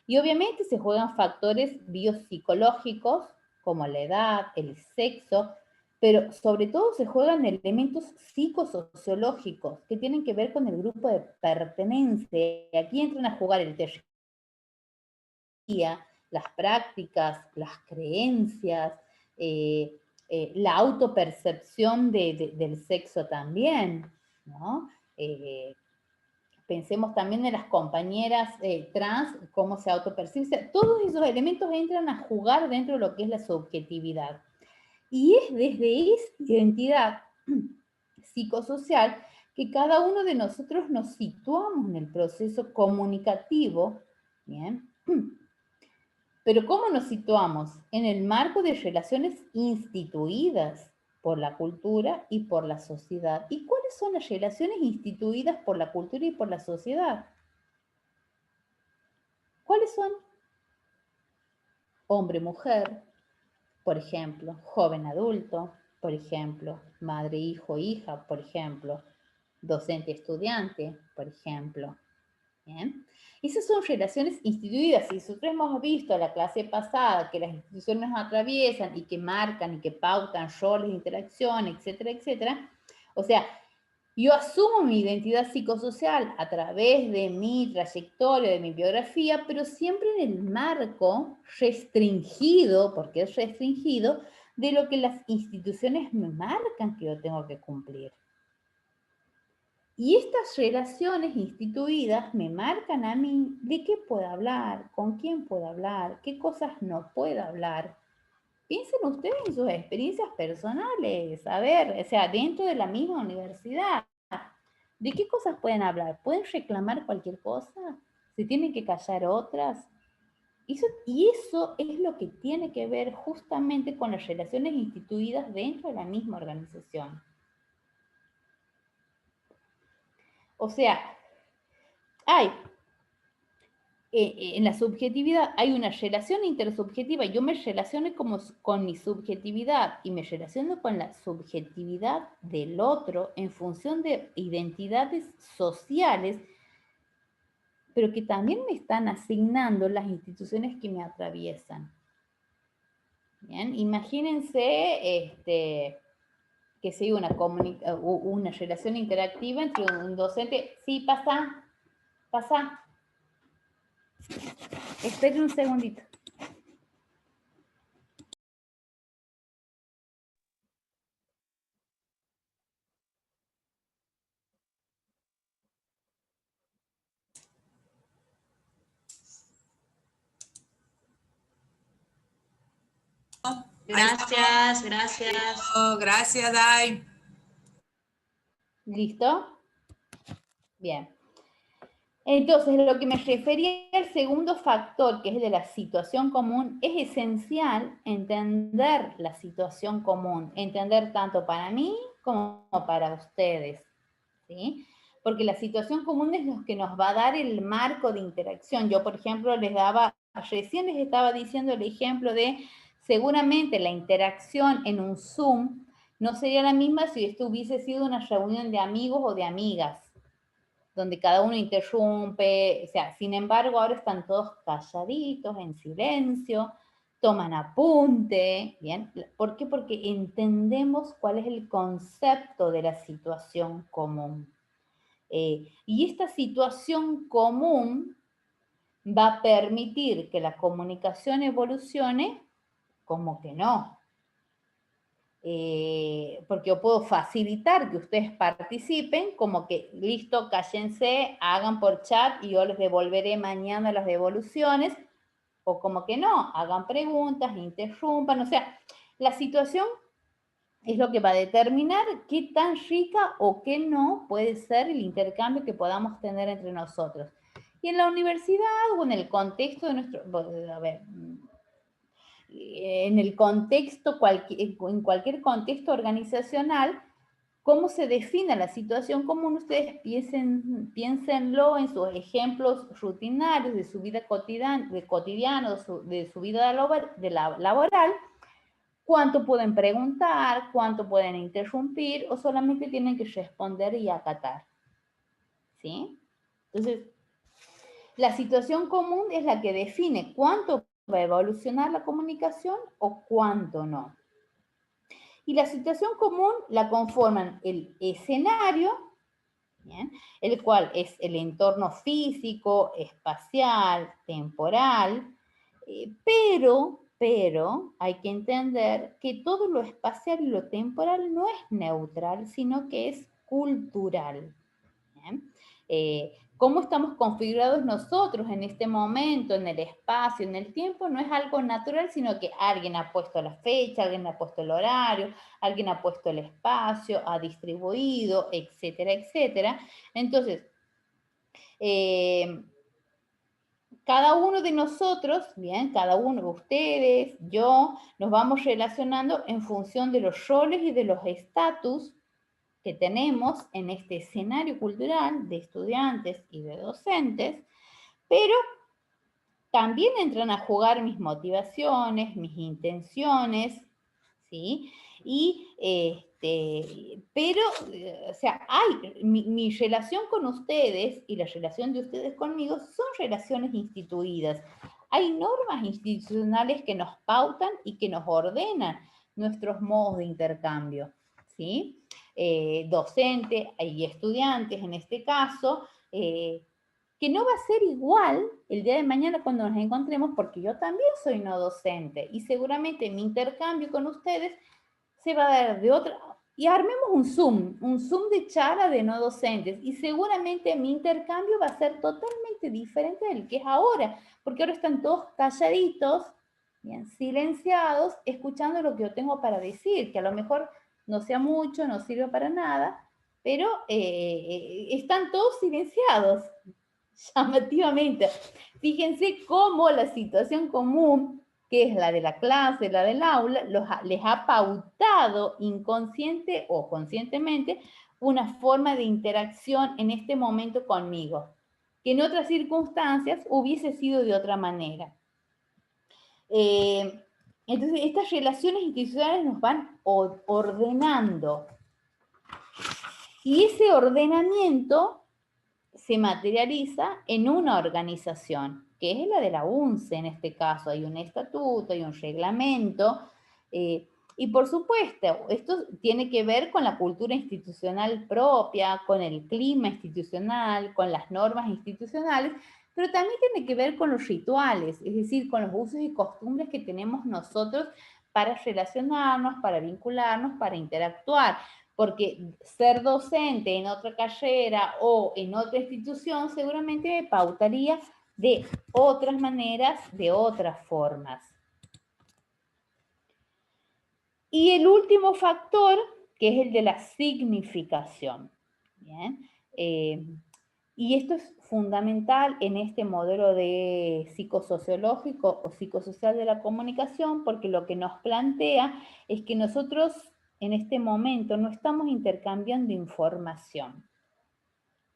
Y obviamente se juegan factores biopsicológicos, como la edad, el sexo, pero sobre todo se juegan elementos psicosociológicos que tienen que ver con el grupo de pertenencia. Aquí entran a jugar el territorio, las prácticas, las creencias, la autopercepción del sexo también, ¿no? Pensemos también en las compañeras trans, cómo se autoperciben. Todos esos elementos entran a jugar dentro de lo que es la subjetividad. Y es desde esa identidad psicosocial que cada uno de nosotros nos situamos en el proceso comunicativo, ¿bien? Pero ¿cómo nos situamos? En el marco de relaciones instituidas por la cultura y por la sociedad. ¿Y cuáles son las relaciones instituidas por la cultura y por la sociedad? ¿Cuáles son? Hombre-mujer, por ejemplo, joven-adulto, por ejemplo, madre-hijo-hija, por ejemplo, docente-estudiante, por ejemplo. ¿Bien? Esas son relaciones instituidas. Si nosotros hemos visto en la clase pasada que las instituciones nos atraviesan y que marcan y que pautan roles de interacción, etcétera, etcétera, o sea, yo asumo mi identidad psicosocial a través de mi trayectoria, de mi biografía, pero siempre en el marco restringido, porque es restringido, de lo que las instituciones me marcan que yo tengo que cumplir. Y estas relaciones instituidas me marcan a mí de qué puedo hablar, con quién puedo hablar, qué cosas no puedo hablar. Piensen ustedes en sus experiencias personales, a ver, o sea, dentro de la misma universidad, ¿de qué cosas pueden hablar? ¿Pueden reclamar cualquier cosa? ¿Se tienen que callar otras? Y eso es lo que tiene que ver justamente con las relaciones instituidas dentro de la misma organización. O sea, en la subjetividad hay una relación intersubjetiva. Yo me relaciono con mi subjetividad y me relaciono con la subjetividad del otro en función de identidades sociales, pero que también me están asignando las instituciones que me atraviesan. Bien, imagínense que sea una relación interactiva entre un docente. Sí, pasa. Esperen un segundito.
Gracias, gracias.
Gracias, Dai.
¿Listo? Bien. Entonces, lo que me refería al segundo factor, que es el de la situación común, es esencial entender la situación común, entender tanto para mí como para ustedes, ¿sí? Porque la situación común es lo que nos va a dar el marco de interacción. Yo, por ejemplo, recién les estaba diciendo el ejemplo de, seguramente la interacción en un Zoom no sería la misma si esto hubiese sido una reunión de amigos o de amigas, donde cada uno interrumpe, o sea, sin embargo, ahora están todos calladitos, en silencio, toman apunte, ¿bien? ¿Por qué? Porque entendemos cuál es el concepto de la situación común. Y esta situación común va a permitir que la comunicación evolucione como que no. Porque yo puedo facilitar que ustedes participen, como que, listo, cállense, hagan por chat y yo les devolveré mañana las devoluciones, o como que no, hagan preguntas, interrumpan, o sea, la situación es lo que va a determinar qué tan rica o qué no puede ser el intercambio que podamos tener entre nosotros. Y en la universidad o en el contexto de nuestro, a ver, en el contexto, en cualquier contexto organizacional, cómo se define la situación común, ustedes piénsenlo en sus ejemplos rutinarios de su vida cotidiana, de su vida laboral, cuánto pueden preguntar, cuánto pueden interrumpir, o solamente tienen que responder y acatar. ¿Sí? Entonces, la situación común es la que define cuánto va a evolucionar la comunicación o cuánto no. Y la situación común la conforman el escenario, ¿bien?, el cual es el entorno físico, espacial, temporal, pero hay que entender que todo lo espacial y lo temporal no es neutral, sino que es cultural. ¿Bien? Cómo estamos configurados nosotros en este momento, en el espacio, en el tiempo, no es algo natural, sino que alguien ha puesto la fecha, alguien ha puesto el horario, alguien ha puesto el espacio, ha distribuido, etcétera, etcétera. Entonces, cada uno de nosotros, bien, cada uno de ustedes, yo, nos vamos relacionando en función de los roles y de los estatus que tenemos en este escenario cultural de estudiantes y de docentes, pero también entran a jugar mis motivaciones, mis intenciones, ¿sí? Pero, o sea, mi relación con ustedes y la relación de ustedes conmigo son relaciones instituidas. Hay normas institucionales que nos pautan y que nos ordenan nuestros modos de intercambio, ¿sí? Docente y estudiantes en este caso, que no va a ser igual el día de mañana cuando nos encontremos, porque yo también soy no docente y seguramente mi intercambio con ustedes se va a dar de otra, y armemos un Zoom de charla de no docentes, y seguramente mi intercambio va a ser totalmente diferente del que es ahora, porque ahora están todos calladitos, bien, silenciados, escuchando lo que yo tengo para decir, que a lo mejor no sea mucho, no sirve para nada, pero están todos silenciados, llamativamente. Fíjense cómo la situación común, que es la de la clase, la del aula, les ha pautado inconsciente o conscientemente una forma de interacción en este momento conmigo, que en otras circunstancias hubiese sido de otra manera. Entonces, estas relaciones institucionales nos van ordenando. Y ese ordenamiento se materializa en una organización, que es la de la UNCE en este caso. Hay un estatuto, hay un reglamento, y por supuesto, esto tiene que ver con la cultura institucional propia, con el clima institucional, con las normas institucionales, pero también tiene que ver con los rituales, es decir, con los usos y costumbres que tenemos nosotros para relacionarnos, para vincularnos, para interactuar. Porque ser docente en otra carrera o en otra institución seguramente me pautaría de otras maneras, de otras formas. Y el último factor, que es el de la significación. ¿Bien? Y esto es fundamental en este modelo de psicosociológico o psicosocial de la comunicación, porque lo que nos plantea es que nosotros en este momento no estamos intercambiando información.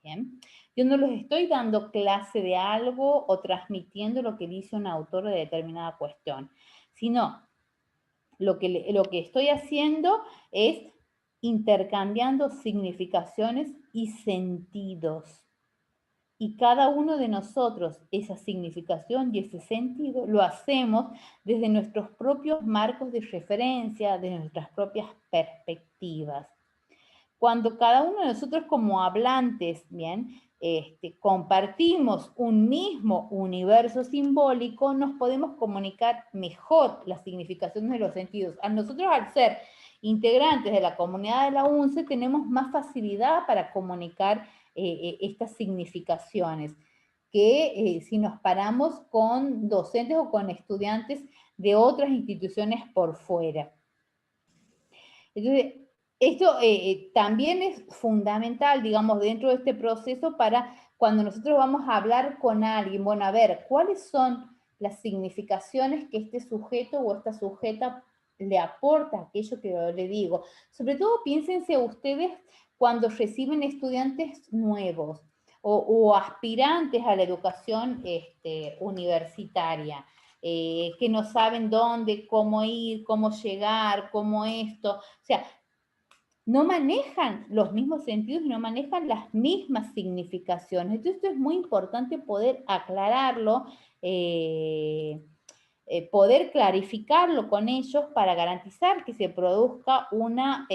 ¿Bien? Yo no les estoy dando clase de algo o transmitiendo lo que dice un autor de determinada cuestión, sino lo que estoy haciendo es intercambiando significaciones y sentidos. Y cada uno de nosotros, esa significación y ese sentido, lo hacemos desde nuestros propios marcos de referencia, de nuestras propias perspectivas. Cuando cada uno de nosotros como hablantes, bien, compartimos un mismo universo simbólico, nos podemos comunicar mejor las significaciones de los sentidos. A nosotros, al ser integrantes de la comunidad de la UNCE, tenemos más facilidad para comunicar estas significaciones que si nos paramos con docentes o con estudiantes de otras instituciones por fuera. Entonces, esto también es fundamental, digamos, dentro de este proceso para cuando nosotros vamos a hablar con alguien, bueno, a ver, ¿cuáles son las significaciones que este sujeto o esta sujeta le aporta a aquello que yo le digo? Sobre todo, piénsense ustedes cuando reciben estudiantes nuevos o aspirantes a la educación universitaria, que no saben dónde, cómo ir, cómo llegar, cómo esto. O sea, no manejan los mismos sentidos y no manejan las mismas significaciones. Entonces, esto es muy importante poder aclararlo, poder clarificarlo con ellos para garantizar que se produzca una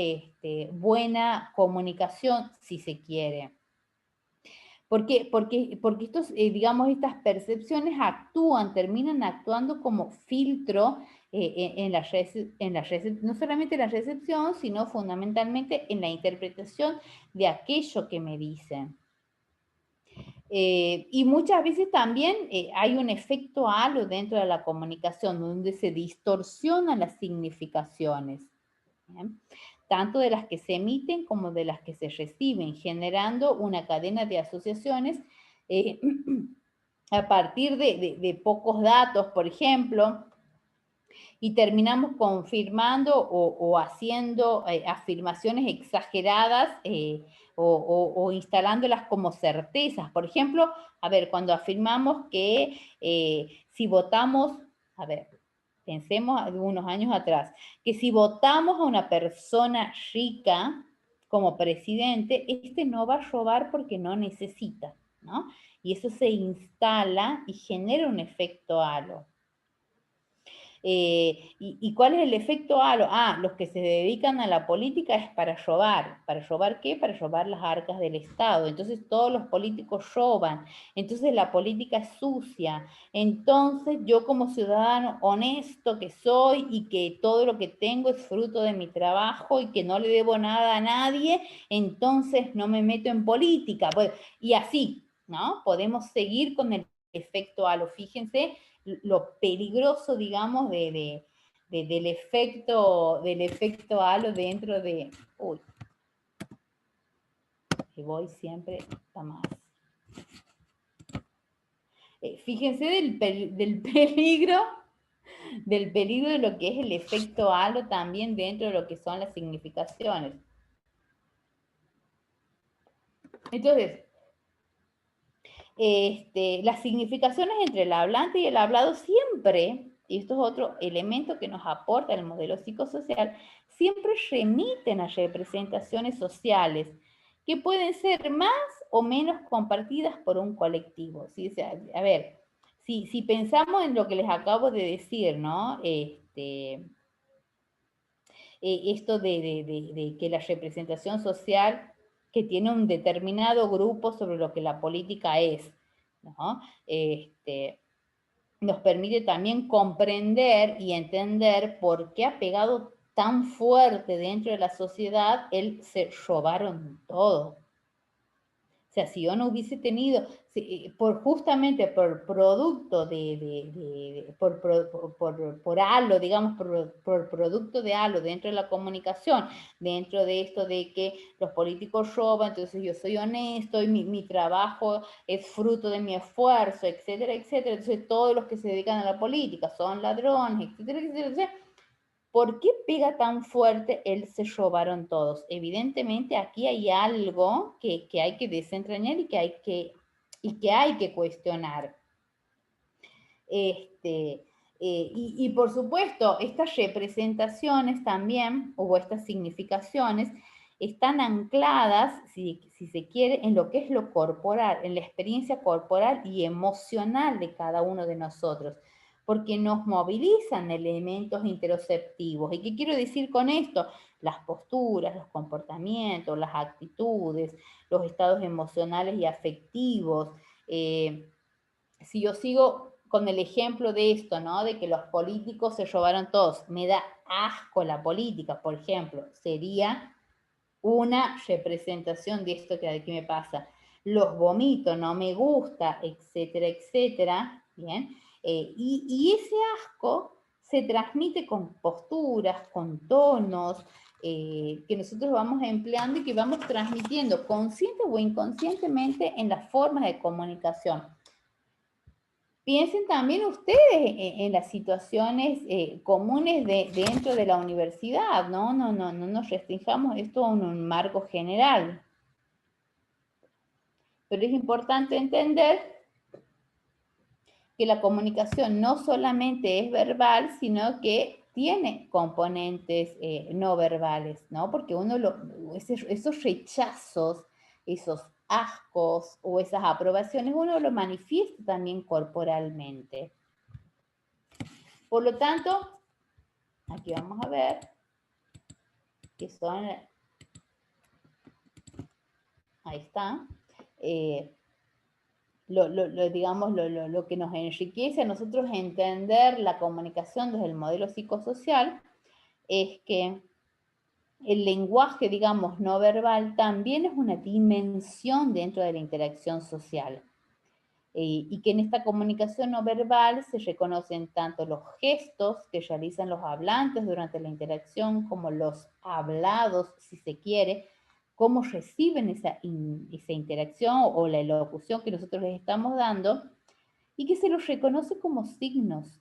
buena comunicación, si se quiere. Porque estos, digamos, estas percepciones terminan actuando como filtro no solamente en la recepción, sino fundamentalmente en la interpretación de aquello que me dicen. Y muchas veces también hay un efecto halo dentro de la comunicación, donde se distorsionan las significaciones, ¿bien? Tanto de las que se emiten como de las que se reciben, generando una cadena de asociaciones a partir de pocos datos, por ejemplo, Y terminamos confirmando o haciendo afirmaciones exageradas o instalándolas como certezas. Por ejemplo, a ver, cuando afirmamos que si votamos, a ver, pensemos unos años atrás, que si votamos a una persona rica como presidente, este no va a robar porque no necesita, ¿no? Y eso se instala y genera un efecto halo. ¿Y cuál es el efecto halo? Los que se dedican a la política es para robar. ¿Para robar qué? Para robar las arcas del Estado. Entonces todos los políticos roban. Entonces la política es sucia. Entonces yo como ciudadano honesto que soy y que todo lo que tengo es fruto de mi trabajo y que no le debo nada a nadie, entonces no me meto en política. Pues, y así, ¿no? Podemos seguir con el efecto halo. Fíjense lo peligroso, digamos, del efecto halo dentro de... Uy, que voy siempre a más. Fíjense del peligro de lo que es el efecto halo también dentro de lo que son las significaciones. Entonces, las significaciones entre el hablante y el hablado siempre, y esto es otro elemento que nos aporta el modelo psicosocial, siempre remiten a representaciones sociales que pueden ser más o menos compartidas por un colectivo. ¿Sí? O sea, a ver, si pensamos en lo que les acabo de decir, ¿no? Esto de que la representación social que tiene un determinado grupo sobre lo que la política es, ¿no? Nos permite también comprender y entender por qué ha pegado tan fuerte dentro de la sociedad el se robaron todo. O sea, si yo no hubiese tenido, justamente por producto por halo, digamos, por producto de halo dentro de la comunicación, dentro de esto de que los políticos roban, entonces yo soy honesto y mi trabajo es fruto de mi esfuerzo, etcétera, etcétera. Entonces todos los que se dedican a la política son ladrones, etcétera, etcétera, etcétera. ¿Por qué pega tan fuerte el se robaron todos? Evidentemente aquí hay algo que hay que desentrañar y que hay que cuestionar. Y por supuesto, estas representaciones también, o estas significaciones, están ancladas, si se quiere, en lo que es lo corporal, en la experiencia corporal y emocional de cada uno de nosotros, porque nos movilizan elementos interoceptivos. ¿Y qué quiero decir con esto? Las posturas, los comportamientos, las actitudes, los estados emocionales y afectivos. Si yo sigo con el ejemplo de esto, ¿no? De que los políticos se robaron todos, me da asco la política, por ejemplo, sería una representación de esto que aquí me pasa. Los vomito, no me gusta, etcétera, etcétera, ¿bien? Y ese asco se transmite con posturas, con tonos, que nosotros vamos empleando y que vamos transmitiendo consciente o inconscientemente en las formas de comunicación. Piensen también ustedes en las situaciones comunes dentro de la universidad, ¿no? No nos restringamos esto a un marco general. Pero es importante entender que la comunicación no solamente es verbal, sino que tiene componentes no verbales, ¿no? Porque esos rechazos, esos ascos o esas aprobaciones, uno lo manifiesta también corporalmente. Por lo tanto, aquí vamos a ver que son, ahí está, lo que nos enriquece a nosotros entender la comunicación desde el modelo psicosocial es que el lenguaje, digamos, no verbal también es una dimensión dentro de la interacción social. Y que en esta comunicación no verbal se reconocen tanto los gestos que realizan los hablantes durante la interacción como los hablados, si se quiere, cómo reciben esa interacción o la elocución que nosotros les estamos dando, y que se los reconoce como signos,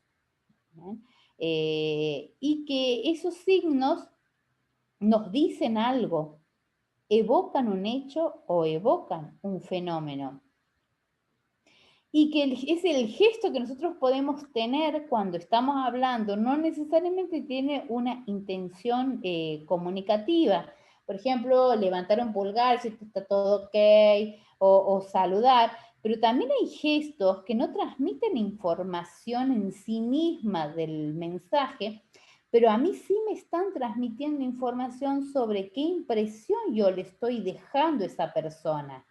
¿no? Y que esos signos nos dicen algo, evocan un hecho o evocan un fenómeno. Y que es el gesto que nosotros podemos tener cuando estamos hablando, no necesariamente tiene una intención comunicativa. Por ejemplo, levantar un pulgar si está todo ok, o saludar, pero también hay gestos que no transmiten información en sí misma del mensaje, pero a mí sí me están transmitiendo información sobre qué impresión yo le estoy dejando a esa persona,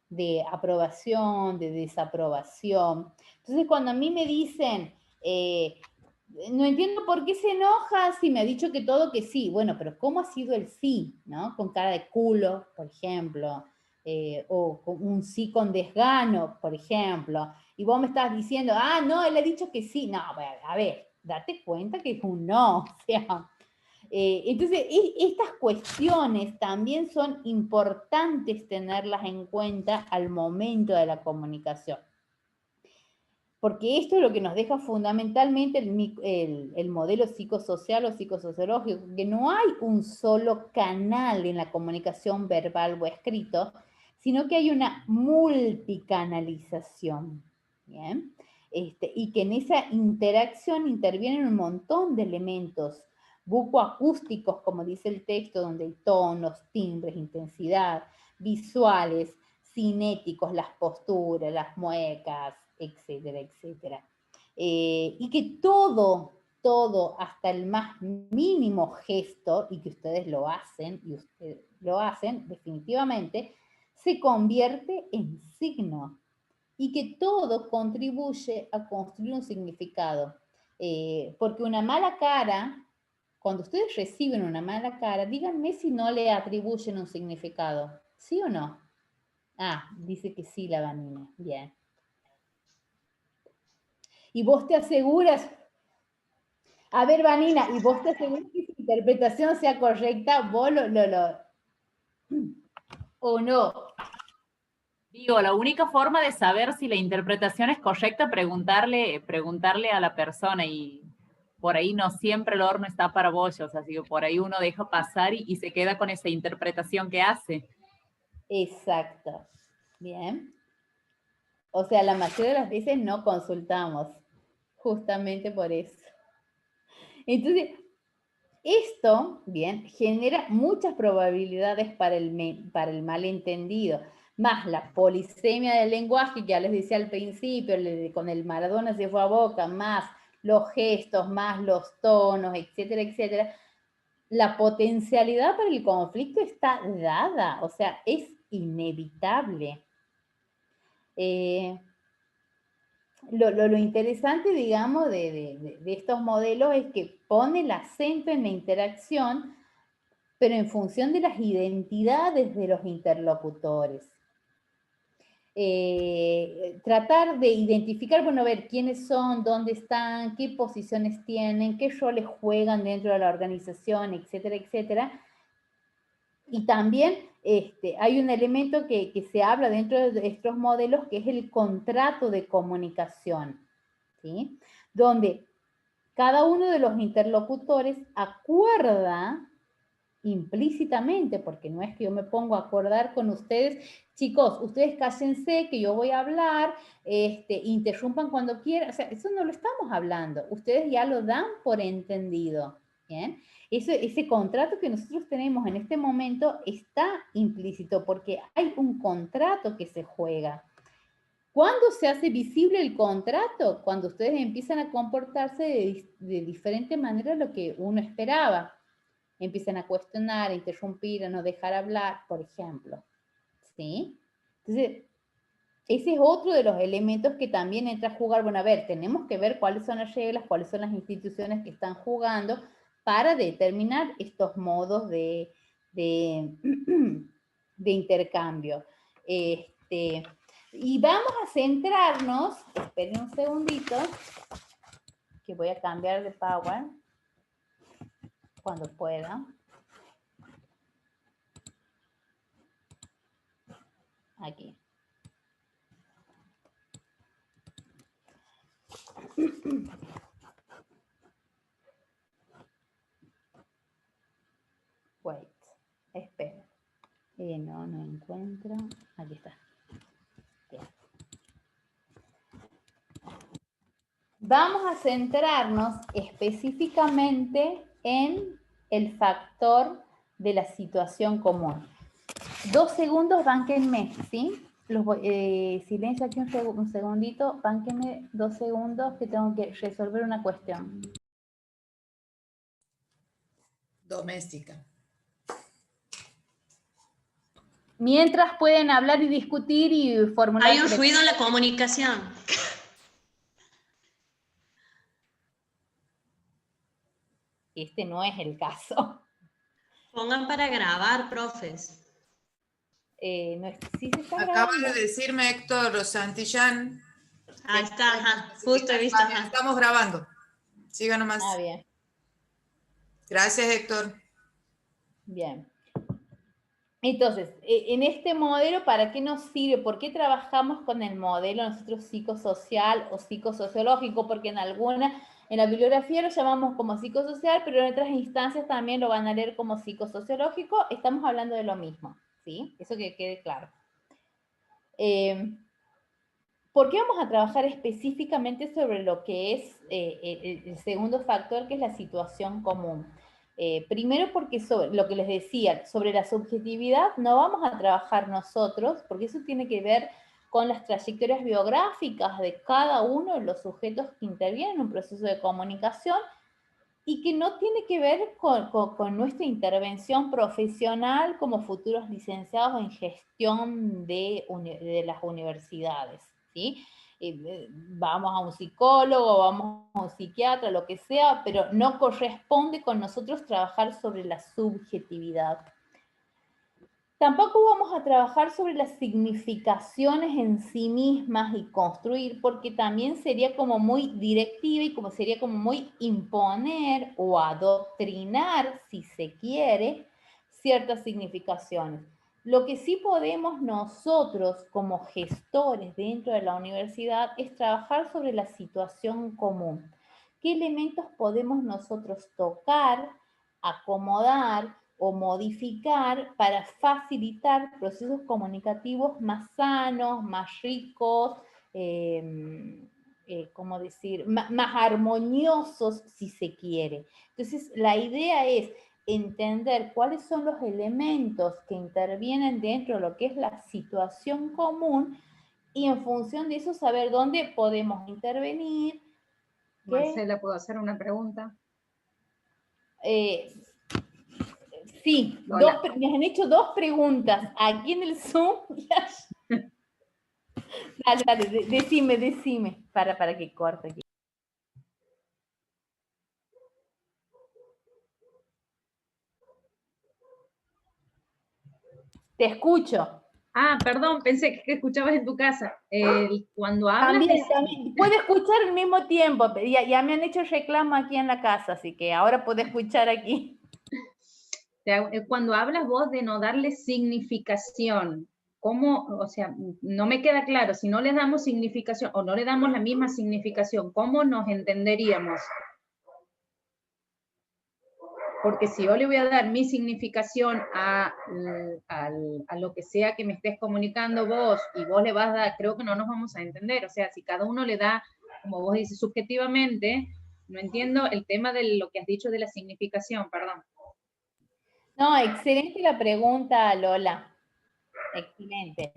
de aprobación, de desaprobación. Entonces, cuando a mí me dicen, no entiendo por qué se enoja si me ha dicho que todo que sí. Bueno, pero ¿cómo ha sido el sí? ¿No? Con cara de culo, por ejemplo, o con un sí con desgano, por ejemplo. Y vos me estás diciendo, ah, no, él ha dicho que sí. No, a ver, date cuenta que es un no. O sea, entonces, estas cuestiones también son importantes tenerlas en cuenta al momento de la comunicación. Porque esto es lo que nos deja fundamentalmente el modelo psicosocial o psicosociológico, que no hay un solo canal en la comunicación verbal o escrito, sino que hay una multicanalización. ¿Bien? Y que en esa interacción intervienen un montón de elementos bucoacústicos, como dice el texto, donde hay tonos, timbres, intensidad, visuales, cinéticos, las posturas, las muecas, etcétera, etcétera. Y que todo, hasta el más mínimo gesto, y que ustedes lo hacen, definitivamente, se convierte en signo. Y que todo contribuye a construir un significado. Porque una mala cara, cuando ustedes reciben una mala cara, díganme si no le atribuyen un significado. ¿Sí o no? Ah, dice que sí la Vanina. Bien. Y vos te aseguras, a ver, Vanina, y vos te aseguras que su interpretación sea correcta, vos o no.
Digo, la única forma de saber si la interpretación es correcta es preguntarle a la persona, y por ahí no siempre el horno está para bollos, así que por ahí uno deja pasar y se queda con esa interpretación que hace.
Exacto. Bien. O sea, la mayoría de las veces no consultamos, justamente por eso. Entonces, esto, bien, genera muchas probabilidades para el malentendido, más la polisemia del lenguaje, que ya les decía al principio, con el Maradona se fue a Boca, más los gestos, más los tonos, etcétera, etcétera. La potencialidad para el conflicto está dada, o sea, es inevitable. Lo interesante, digamos, de estos modelos es que pone el acento en la interacción, pero en función de las identidades de los interlocutores. Tratar de identificar, bueno, a ver quiénes son, dónde están, qué posiciones tienen, qué roles juegan dentro de la organización, etcétera, etcétera. Y también hay un elemento que se habla dentro de estos modelos, que es el contrato de comunicación, ¿sí? Donde cada uno de los interlocutores acuerda implícitamente, porque no es que yo me pongo a acordar con ustedes, chicos, ustedes cállense que yo voy a hablar, interrumpan cuando quieran, o sea, eso no lo estamos hablando, ustedes ya lo dan por entendido, ¿bien? Ese contrato que nosotros tenemos en este momento está implícito, porque hay un contrato que se juega. ¿Cuándo se hace visible el contrato? Cuando ustedes empiezan a comportarse de diferente manera a lo que uno esperaba. Empiezan a cuestionar, a interrumpir, a no dejar hablar, por ejemplo. ¿Sí? Entonces, ese es otro de los elementos que también entra a jugar. Bueno, a ver, tenemos que ver cuáles son las reglas, cuáles son las instituciones que están jugando para determinar estos modos de intercambio. Y vamos a centrarnos, esperen un segundito, que voy a cambiar de Power cuando pueda. Aquí. Wait. Espera. No encuentro. Aquí está. Bien. Vamos a centrarnos específicamente en el factor de la situación común. 2 segundos, bánquenme, ¿sí? Silencio aquí un segundito, bánquenme 2 segundos que tengo que resolver una cuestión.
Doméstica.
Mientras pueden hablar y discutir y formular...
Hay un ruido en la comunicación.
Este no es el caso.
Pongan para grabar, profes.
No es, sí se está
Acaba
grabando.
de decirme Héctor Santillán.
Ahí está, ajá, justo he visto. Ajá.
Estamos grabando. Siga nomás.
Ah, bien.
Gracias, Héctor.
Bien. Entonces, en este modelo, ¿para qué nos sirve? ¿Por qué trabajamos con el modelo nosotros psicosocial o psicosociológico? Porque en la bibliografía lo llamamos como psicosocial, pero en otras instancias también lo van a leer como psicosociológico. Estamos hablando de lo mismo, ¿sí? Eso que quede claro. ¿Por qué vamos a trabajar específicamente sobre lo que es el segundo factor, que es la situación común? Primero porque sobre lo que les decía, sobre la subjetividad no vamos a trabajar nosotros, porque eso tiene que ver con las trayectorias biográficas de cada uno de los sujetos que intervienen en un proceso de comunicación y que no tiene que ver con nuestra intervención profesional como futuros licenciados en gestión de las universidades, ¿sí? Vamos a un psicólogo, vamos a un psiquiatra, lo que sea, pero no corresponde con nosotros trabajar sobre la subjetividad. Tampoco vamos a trabajar sobre las significaciones en sí mismas y construir, porque también sería como muy directiva y como sería como muy imponer o adoctrinar, si se quiere, ciertas significaciones. Lo que sí podemos nosotros como gestores dentro de la universidad es trabajar sobre la situación común. ¿Qué elementos podemos nosotros tocar, acomodar o modificar para facilitar procesos comunicativos más sanos, más ricos, ¿cómo decir? Más armoniosos, si se quiere? Entonces, la idea es entender cuáles son los elementos que intervienen dentro de lo que es la situación común y en función de eso saber dónde podemos intervenir.
Marcela, ¿puedo hacer una pregunta?
Sí, me han hecho 2 preguntas aquí en el Zoom. Dale, decime, para que corte aquí. Te escucho.
Ah, perdón, pensé que escuchabas en tu casa. Cuando hablas...
También. Puede escuchar al mismo tiempo. Ya me han hecho el reclamo aquí en la casa, así que ahora puedo escuchar aquí.
Cuando hablas vos de no darle significación, ¿cómo? O sea, no me queda claro, si no le damos significación o no le damos la misma significación, ¿cómo nos entenderíamos? Porque si yo le voy a dar mi significación a lo que sea que me estés comunicando vos y vos le vas a dar, creo que no nos vamos a entender. O sea, si cada uno le da, como vos dices, subjetivamente, no entiendo el tema de lo que has dicho de la significación, perdón.
No, excelente la pregunta, Lola. Excelente.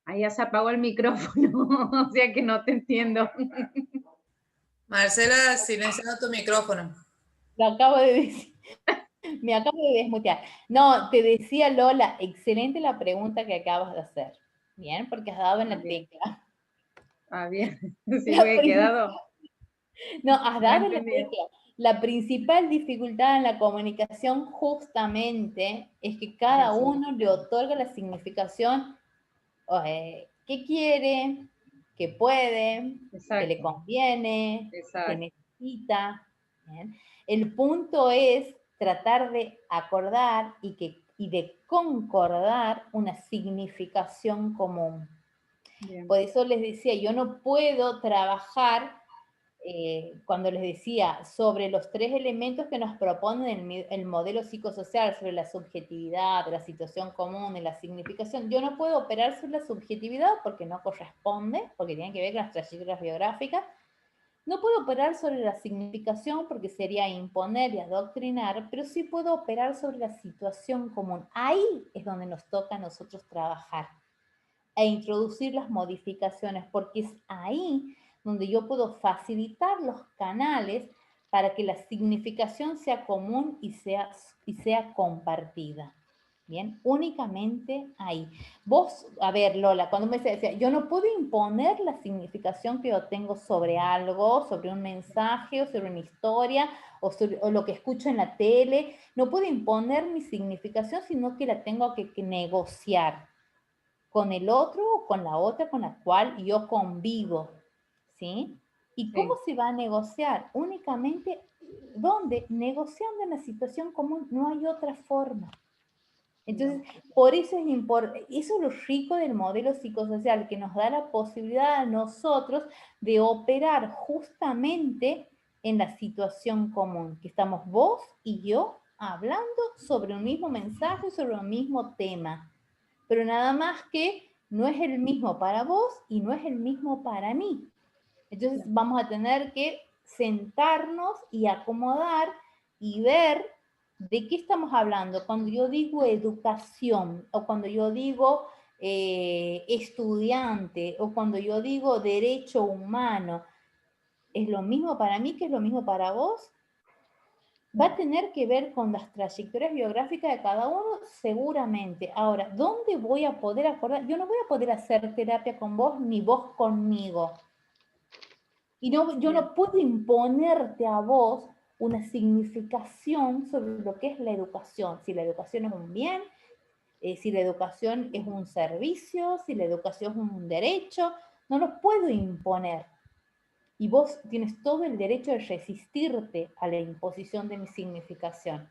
Ahí ya se apagó el micrófono, o sea que no te entiendo.
Marcela, silenciando tu micrófono.
Lo acabo de decir. Me acabo de desmutear. No, te decía, Lola, excelente la pregunta que acabas de hacer. Bien, porque has dado en la tecla.
Ah, bien. Sí, me he quedado.
No, has dado en la tecla. La principal dificultad en la comunicación justamente es que cada uno le otorga la significación que quiere, que puede, que le conviene, que necesita. ¿Bien? El punto es tratar de acordar y de concordar una significación común. Bien. Por eso les decía, yo no puedo trabajar cuando les decía sobre los 3 elementos que nos proponen el modelo psicosocial, sobre la subjetividad, la situación común y la significación, yo no puedo operar sobre la subjetividad porque no corresponde, porque tiene que ver con las trayectorias biográficas. No puedo operar sobre la significación porque sería imponer y adoctrinar, pero sí puedo operar sobre la situación común. Ahí es donde nos toca a nosotros trabajar e introducir las modificaciones, porque es ahí donde yo puedo facilitar los canales para que la significación sea común y sea compartida. Bien, únicamente ahí. Vos, a ver, Lola, cuando me decía, yo no puedo imponer la significación que yo tengo sobre algo, sobre un mensaje, o sobre una historia, o lo que escucho en la tele, no puedo imponer mi significación, sino que la tengo que negociar con el otro o con la otra con la cual yo convivo, ¿sí? ¿Y cómo se va a negociar? Únicamente, ¿dónde? Negociando en la situación común, no hay otra forma. Entonces, por eso es importante, eso es lo rico del modelo psicosocial, que nos da la posibilidad a nosotros de operar justamente en la situación común, que estamos vos y yo hablando sobre un mismo mensaje, sobre un mismo tema. Pero nada más que no es el mismo para vos y no es el mismo para mí. Entonces vamos a tener que sentarnos y acomodar y ver de qué estamos hablando. Cuando yo digo educación, o cuando yo digo estudiante, o cuando yo digo derecho humano, ¿es lo mismo para mí que es lo mismo para vos? Va a tener que ver con las trayectorias biográficas de cada uno, seguramente. Ahora, ¿dónde voy a poder acordar? Yo no voy a poder hacer terapia con vos, ni vos conmigo. Y no, yo no puedo imponerte a vos una significación sobre lo que es la educación. Si la educación es un bien, si la educación es un servicio, si la educación es un derecho, no lo puedo imponer. Y vos tienes todo el derecho de resistirte a la imposición de mi significación.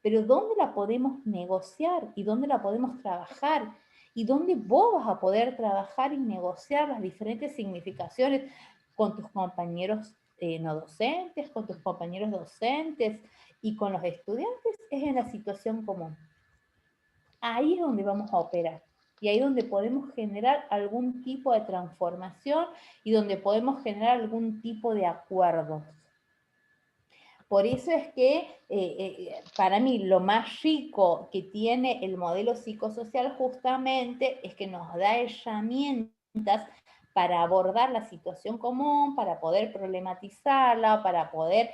Pero ¿dónde la podemos negociar? ¿Y dónde la podemos trabajar? ¿Y dónde vos vas a poder trabajar y negociar las diferentes significaciones con tus compañeros no docentes, con tus compañeros docentes y con los estudiantes? Es en la situación común. Ahí es donde vamos a operar. Y ahí es donde podemos generar algún tipo de transformación y donde podemos generar algún tipo de acuerdos. Por eso es que para mí lo más rico que tiene el modelo psicosocial justamente es que nos da herramientas para abordar la situación común, para poder problematizarla, para poder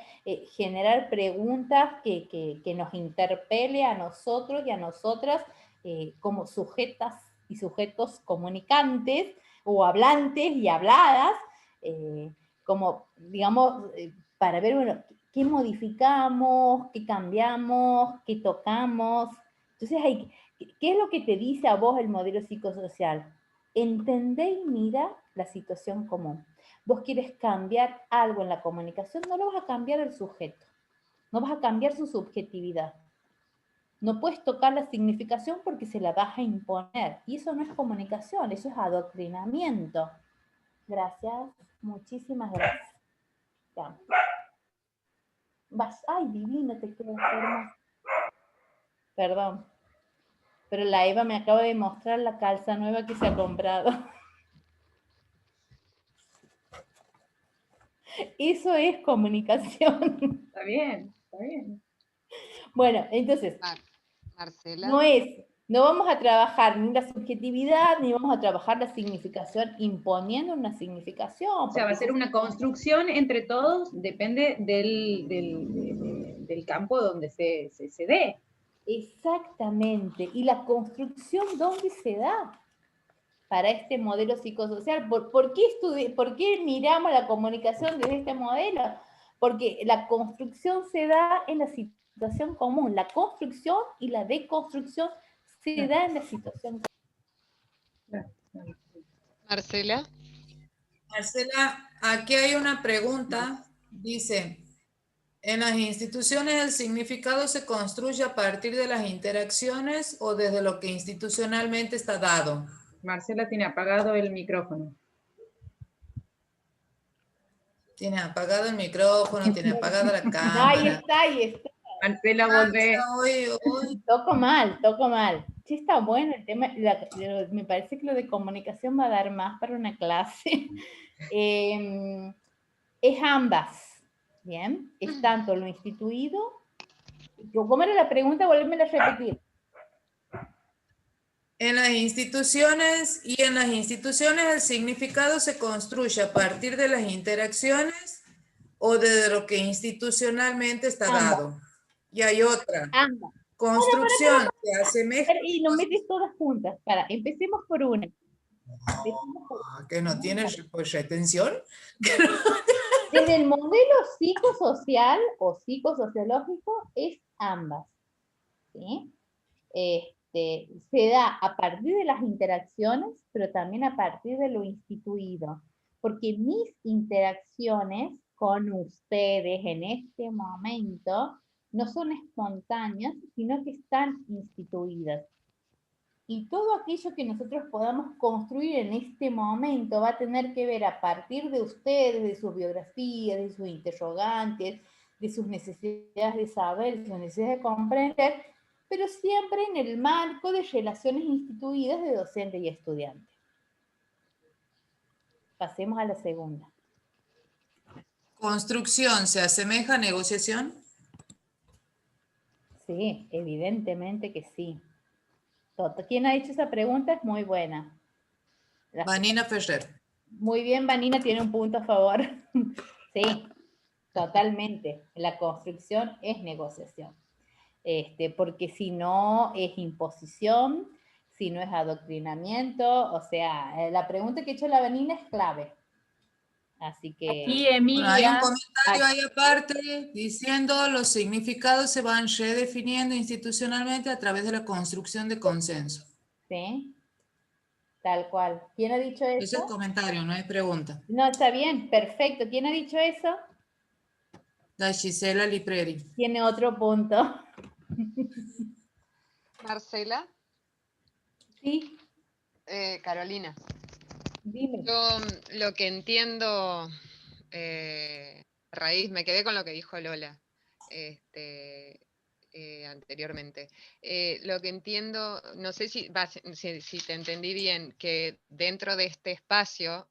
generar preguntas que nos interpele a nosotros y a nosotras como sujetas y sujetos comunicantes o hablantes y habladas, como, digamos, para ver, bueno, qué modificamos, qué cambiamos, qué tocamos. Entonces, ¿qué es lo que te dice a vos el modelo psicosocial? Entender y mirar la situación común. Vos quieres cambiar algo en la comunicación, no lo vas a cambiar el sujeto, no vas a cambiar su subjetividad. No puedes tocar la significación porque se la vas a imponer. Y eso no es comunicación, eso es adoctrinamiento. Gracias, muchísimas gracias. Ya. Ay, divino, te quedas hermosa. Perdón. Pero la Eva me acaba de mostrar la calza nueva que se ha comprado. Eso es comunicación.
Está bien, está bien.
Bueno, entonces,
Marcela.
No vamos a trabajar ni la subjetividad, ni vamos a trabajar la significación imponiendo una significación.
O sea, va a ser una construcción entre todos, depende del campo donde se dé.
Exactamente. ¿Y la construcción dónde se da? Para este modelo psicosocial. ¿Por qué miramos la comunicación desde este modelo? Porque la construcción se da en la situación común. La construcción y la deconstrucción se da en la situación común.
Marcela.
Marcela, aquí hay una pregunta. Dice, ¿en las instituciones el significado se construye a partir de las interacciones o desde lo que institucionalmente está dado?
Marcela tiene apagado el micrófono.
Tiene apagado el micrófono, tiene apagada la
No,
cámara.
ahí está.
Marcela, volvé.
Hoy.
Toco mal. Sí, está bueno el tema. Me parece que lo de comunicación va a dar más para una clase. Es ambas, ¿bien? Es tanto lo instituido. ¿Cómo era la pregunta? Volvérmela a repetir.
En las instituciones el significado se construye a partir de las interacciones o de lo que institucionalmente está dado. Y hay otra.
Ambas.
Construcción que asemeja.
Y no metes todas juntas. Empecemos por una.
Que no tiene retención.
Desde el modelo psicosocial o psicosociológico es ambas. ¿Sí? Se da a partir de las interacciones, pero también a partir de lo instituido. Porque mis interacciones con ustedes en este momento no son espontáneas, sino que están instituidas. Y todo aquello que nosotros podamos construir en este momento va a tener que ver a partir de ustedes, de sus biografías, de sus interrogantes, de sus necesidades de saber, de sus necesidades de comprender, pero siempre en el marco de relaciones instituidas de docente y estudiante. Pasemos a la segunda.
¿Construcción se asemeja a negociación?
Sí, evidentemente que sí. ¿Quién ha hecho esa pregunta? Es muy buena.
Vanina Ferrer.
Muy bien, Vanina tiene un punto a favor. Sí, totalmente. La construcción es negociación. Porque si no es imposición, si no es adoctrinamiento, o sea, la pregunta que ha hecho la Vanina es clave. Así que...
Aquí, Emilia...
Bueno, hay un comentario ahí aparte diciendo los significados se van redefiniendo institucionalmente a través de la construcción de consenso.
Sí, tal cual. ¿Quién ha dicho eso?
Es el comentario, no es pregunta.
No, está bien, perfecto. ¿Quién ha dicho eso?
La Gisela Lipreri.
Tiene otro punto.
Marcela.
Sí.
Carolina.
Dime.
Yo lo que entiendo, raíz, me quedé con lo que dijo Lola anteriormente. Lo que entiendo, no sé si te entendí bien, que dentro de este espacio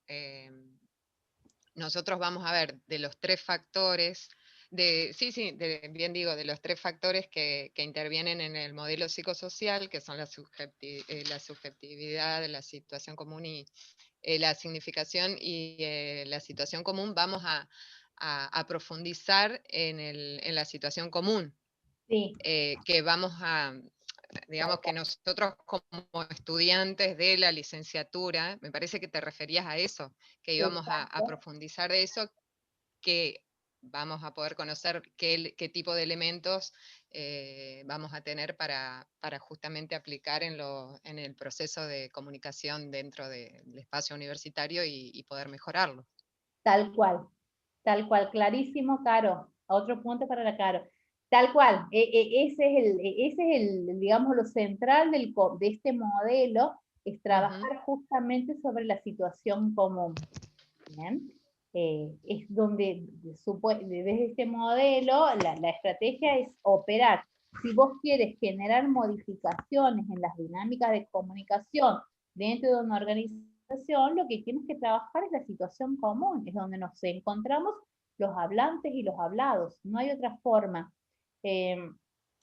nosotros vamos a ver de los tres factores, de los tres factores que intervienen en el modelo psicosocial, que son la subjetividad, la situación común y la significación y la situación común, vamos a profundizar en la situación común.
Sí.
Que vamos a, digamos que nosotros como estudiantes de la licenciatura, me parece que te referías a eso, que íbamos a profundizar de eso, que vamos a poder conocer qué tipo de elementos vamos a tener para justamente aplicar en el proceso de comunicación dentro del espacio universitario y poder mejorarlo.
Tal cual, clarísimo, Caro. Otro punto para la Caro. Tal cual, ese es el, digamos, lo central de este modelo, es trabajar justamente sobre la situación común. ¿Bien? Es donde, desde este modelo, la estrategia es operar. Si vos quieres generar modificaciones en las dinámicas de comunicación dentro de una organización, lo que tienes que trabajar es la situación común, es donde nos encontramos los hablantes y los hablados, no hay otra forma.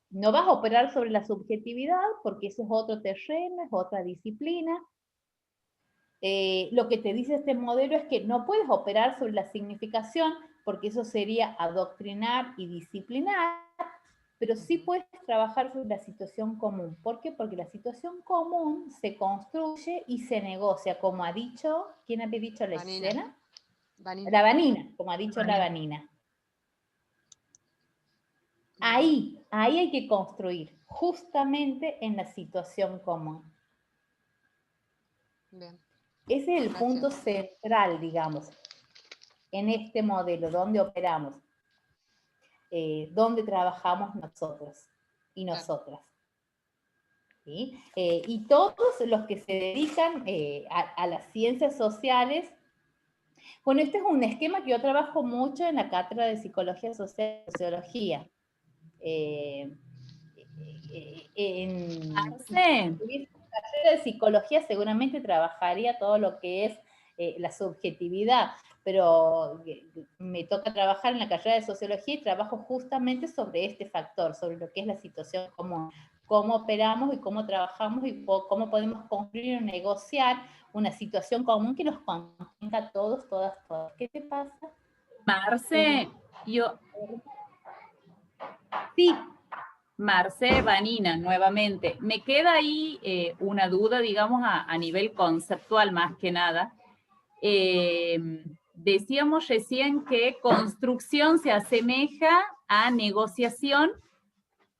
No vas a operar sobre la subjetividad, porque ese es otro terreno, es otra disciplina. Lo que te dice este modelo es que no puedes operar sobre la significación, porque eso sería adoctrinar y disciplinar, pero sí puedes trabajar sobre la situación común. ¿Por qué? Porque la situación común se construye y se negocia, como ha dicho, ¿quién había dicho la escena? La Vanina, como ha dicho la Vanina. Ahí hay que construir, justamente en la situación común.
Bien.
Ese es el punto central, digamos, en este modelo, donde operamos, donde trabajamos nosotros y nosotras. ¿Sí? Y todos los que se dedican a las ciencias sociales Bueno, este es un esquema que yo trabajo mucho en la cátedra de Psicología Social y Sociología. En la carrera de Psicología seguramente trabajaría todo lo que es la subjetividad, pero me toca trabajar en la carrera de Sociología y trabajo justamente sobre este factor, sobre lo que es la situación común, cómo operamos y cómo trabajamos y cómo podemos construir o negociar una situación común que nos contenga a todos, todas, todas. ¿Qué te pasa?
Marce, yo...
Sí.
Marce, Vanina, nuevamente. Me queda ahí una duda, digamos, a nivel conceptual más que nada. Decíamos recién que construcción se asemeja a negociación,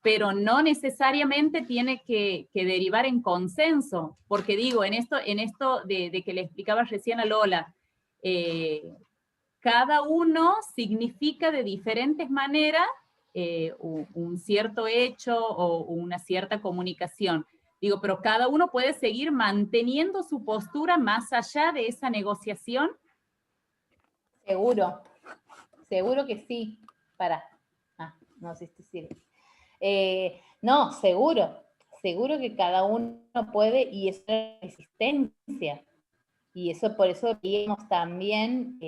pero no necesariamente tiene que derivar en consenso, porque digo, en esto de que le explicaba recién a Lola, cada uno significa de diferentes maneras un cierto hecho o una cierta comunicación. Digo, pero cada uno puede seguir manteniendo su postura más allá de esa negociación.
Seguro, seguro que sí. No sé si sirve. No, seguro que cada uno puede, y es resistencia. Y eso, por eso veíamos también,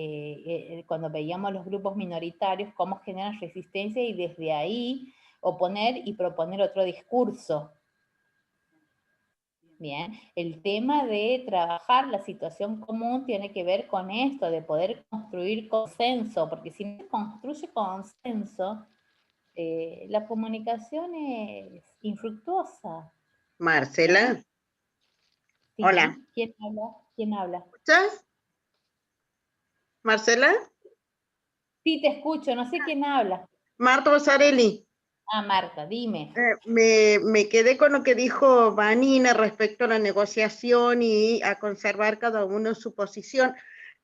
cuando veíamos los grupos minoritarios, cómo generan resistencia y desde ahí oponer y proponer otro discurso. Bien, el tema de trabajar la situación común tiene que ver con esto, de poder construir consenso, porque si no se construye consenso, la comunicación es infructuosa.
Marcela.
Sí.
Hola.
¿Quién habla? ¿Quién habla?
¿Escuchas? ¿Marcela?
Sí, te escucho, no sé quién habla.
Marta Bossarelli.
Ah, Marta, dime.
Me quedé con lo que dijo Vanina respecto a la negociación y a conservar cada uno su posición.